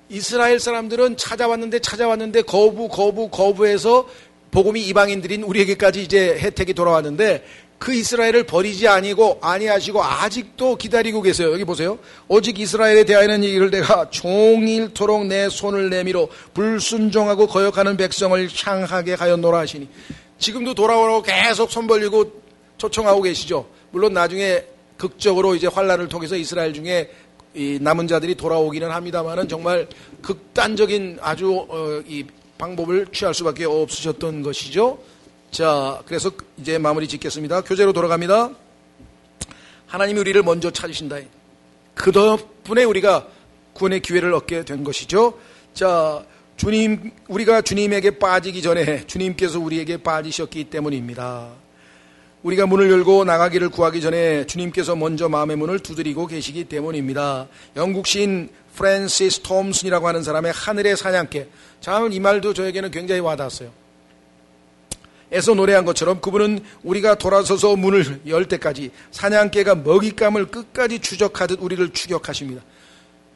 이스라엘 사람들은 찾아왔는데 거부해서 복음이 이방인들인 우리에게까지 이제 혜택이 돌아왔는데 그 이스라엘을 버리지 아니하시고 아직도 기다리고 계세요. 여기 보세요. 오직 이스라엘에 대하여는 이를 내가 종일토록 내 손을 내밀어 불순종하고 거역하는 백성을 향하게 하였노라 하시니 지금도 돌아오라고 계속 손 벌리고 초청하고 계시죠. 물론 나중에 극적으로 이제 환란을 통해서 이스라엘 중에 이 남은 자들이 돌아오기는 합니다만은 정말 극단적인 아주 이 방법을 취할 수밖에 없으셨던 것이죠. 자, 그래서 이제 마무리 짓겠습니다. 교재로 돌아갑니다. 하나님이 우리를 먼저 찾으신다. 그 덕분에 우리가 구원의 기회를 얻게 된 것이죠. 자, 우리가 주님에게 빠지기 전에 주님께서 우리에게 빠지셨기 때문입니다. 우리가 문을 열고 나가기를 구하기 전에 주님께서 먼저 마음의 문을 두드리고 계시기 때문입니다. 영국 시인 프랜시스 톰슨이라고 하는 사람의 하늘의 사냥개. 참 이 말도 저에게는 굉장히 와닿았어요. 에서 노래한 것처럼 그분은 우리가 돌아서서 문을 열 때까지 사냥개가 먹잇감을 끝까지 추적하듯 우리를 추격하십니다.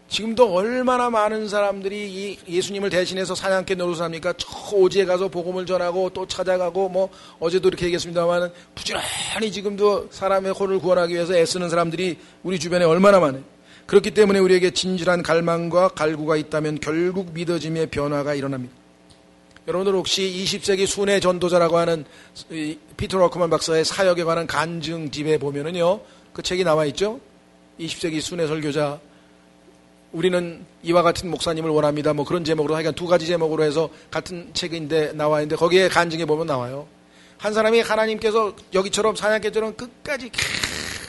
지금도 얼마나 많은 사람들이 이 예수님을 대신해서 사냥개 노릇을 합니까? 저 오지에 가서 복음을 전하고 또 찾아가고 뭐 어제도 이렇게 얘기했습니다만 부지런히 지금도 사람의 혼을 구원하기 위해서 애쓰는 사람들이 우리 주변에 얼마나 많아요. 그렇기 때문에 우리에게 진실한 갈망과 갈구가 있다면 결국 믿어짐의 변화가 일어납니다. 여러분들 혹시 20세기 순회 전도자라고 하는 피터 워크만 박사의 사역에 관한 간증집에 보면은요, 그 책이 나와 있죠? 20세기 순회 설교자, 우리는 이와 같은 목사님을 원합니다. 뭐 그런 제목으로 하여간 두 가지 제목으로 해서 같은 책인데 나와 있는데 거기에 간증해 보면 나와요. 한 사람이 하나님께서 여기처럼 사냥개처럼 끝까지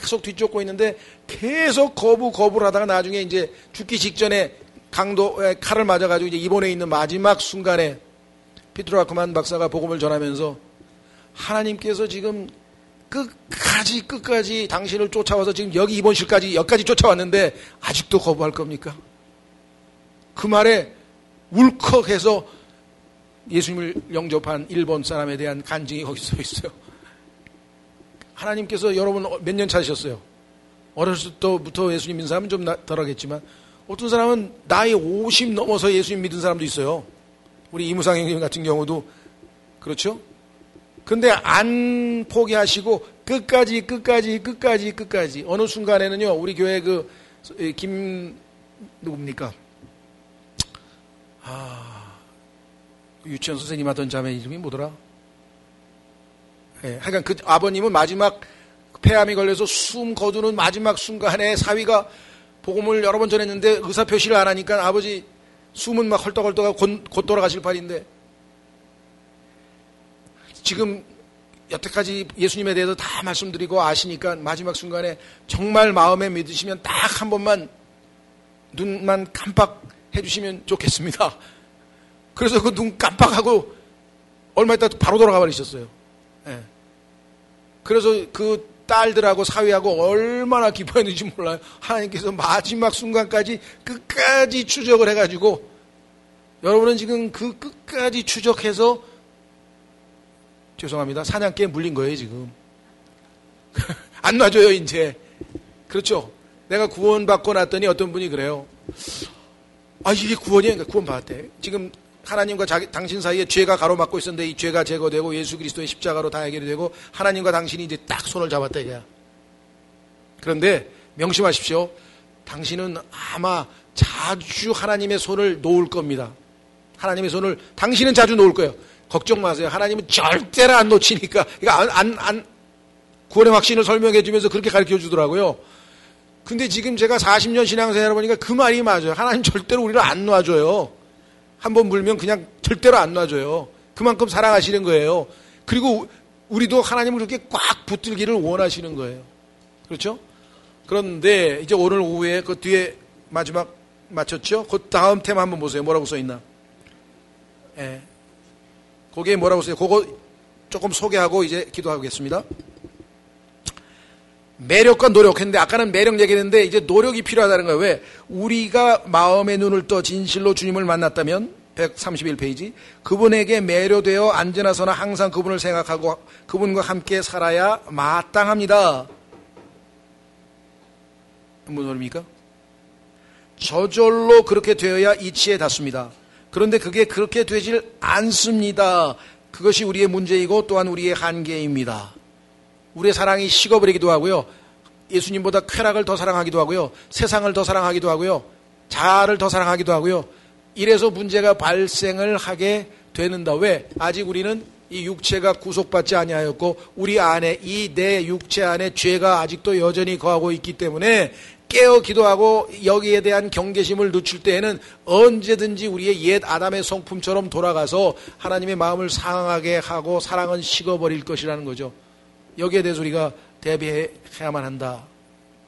계속 뒤쫓고 있는데 계속 거부를 하다가 나중에 이제 죽기 직전에 강도에 칼을 맞아가지고 이제 입원해 있는 마지막 순간에 피터 워크만 박사가 복음을 전하면서 하나님께서 지금 끝까지 당신을 쫓아와서 지금 여기 입원실까지 여기까지 쫓아왔는데 아직도 거부할 겁니까? 그 말에 울컥해서 예수님을 영접한 일본 사람에 대한 간증이 거기 써 있어요. 하나님께서 여러분 몇 년 찾으셨어요? 어렸을 때부터 예수님 믿는 사람은 좀 덜하겠지만 어떤 사람은 나이 50 넘어서 예수님 믿은 사람도 있어요. 우리 이무상 형님 같은 경우도 그렇죠? 근데 안 포기하시고 끝까지 어느 순간에는요 우리 교회 누굽니까? 유치원 선생님 하던 자매 이름이 뭐더라? 예, 하여간 그 아버님은 마지막 폐암이 걸려서 숨 거두는 마지막 순간에 사위가 복음을 여러 번 전했는데 의사표시를 안 하니까 아버지 숨은 막 헐떡헐떡하고 곧 돌아가실 판인데 지금 여태까지 예수님에 대해서 다 말씀드리고 아시니까 마지막 순간에 정말 마음에 믿으시면 딱 한 번만 눈만 깜빡해 주시면 좋겠습니다. 그래서 그 눈 깜빡하고 얼마 있다 바로 돌아가 버리셨어요. 예. 그래서 그 딸들하고 사위하고 얼마나 기뻐했는지 몰라요. 하나님께서 마지막 순간까지 끝까지 추적을 해가지고 여러분은 지금 그 끝까지 추적해서 죄송합니다. 사냥개에 물린 거예요 지금. 안 놔줘요 이제. 그렇죠. 내가 구원받고 났더니 어떤 분이 그래요. 이게 구원이야. 그러니까 구원받았대. 지금 하나님과 당신 사이에 죄가 가로막고 있었는데 이 죄가 제거되고 예수 그리스도의 십자가로 다 해결이 되고 하나님과 당신이 이제 딱 손을 잡았다 이거야. 그런데 명심하십시오. 당신은 아마 자주 하나님의 손을 놓을 겁니다. 하나님의 손을 당신은 자주 놓을 거예요. 걱정 마세요. 하나님은 절대로 안 놓치니까. 그러니까 구원의 확신을 설명해 주면서 그렇게 가르쳐 주더라고요. 근데 지금 제가 40년 신앙생활을 해보니까 그 말이 맞아요. 하나님 절대로 우리를 안 놔줘요. 한번 물면 그냥 절대로 안 놔줘요. 그만큼 사랑하시는 거예요. 그리고 우리도 하나님을 그렇게 꽉 붙들기를 원하시는 거예요. 그렇죠? 그런데 이제 오늘 오후에 그 뒤에 마지막 맞췄죠? 그 다음 테마 한번 보세요. 뭐라고 써있나? 예. 거기에 뭐라고 써요? 그거 조금 소개하고 이제 기도하겠습니다. 매력과 노력 했는데 아까는 매력 얘기했는데 이제 노력이 필요하다는 거예요. 왜? 우리가 마음의 눈을 떠 진실로 주님을 만났다면 131페이지 그분에게 매료되어 언제나 서나 항상 그분을 생각하고 그분과 함께 살아야 마땅합니다. 무슨 소리입니까? 저절로 그렇게 되어야 이치에 닿습니다. 그런데 그게 그렇게 되질 않습니다. 그것이 우리의 문제이고 또한 우리의 한계입니다. 우리의 사랑이 식어버리기도 하고요. 예수님보다 쾌락을 더 사랑하기도 하고요. 세상을 더 사랑하기도 하고요. 자아를 더 사랑하기도 하고요. 이래서 문제가 발생을 하게 되는다. 왜? 아직 우리는 이 육체가 구속받지 아니하였고 우리 안에 이 내 육체 안에 죄가 아직도 여전히 거하고 있기 때문에 깨어 기도하고 여기에 대한 경계심을 늦출 때에는 언제든지 우리의 옛 아담의 성품처럼 돌아가서 하나님의 마음을 상하게 하고 사랑은 식어버릴 것이라는 거죠. 여기에 대해서 우리가 대비해야만 한다.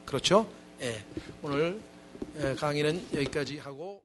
그렇죠? 예. 오늘 강의는 여기까지 하고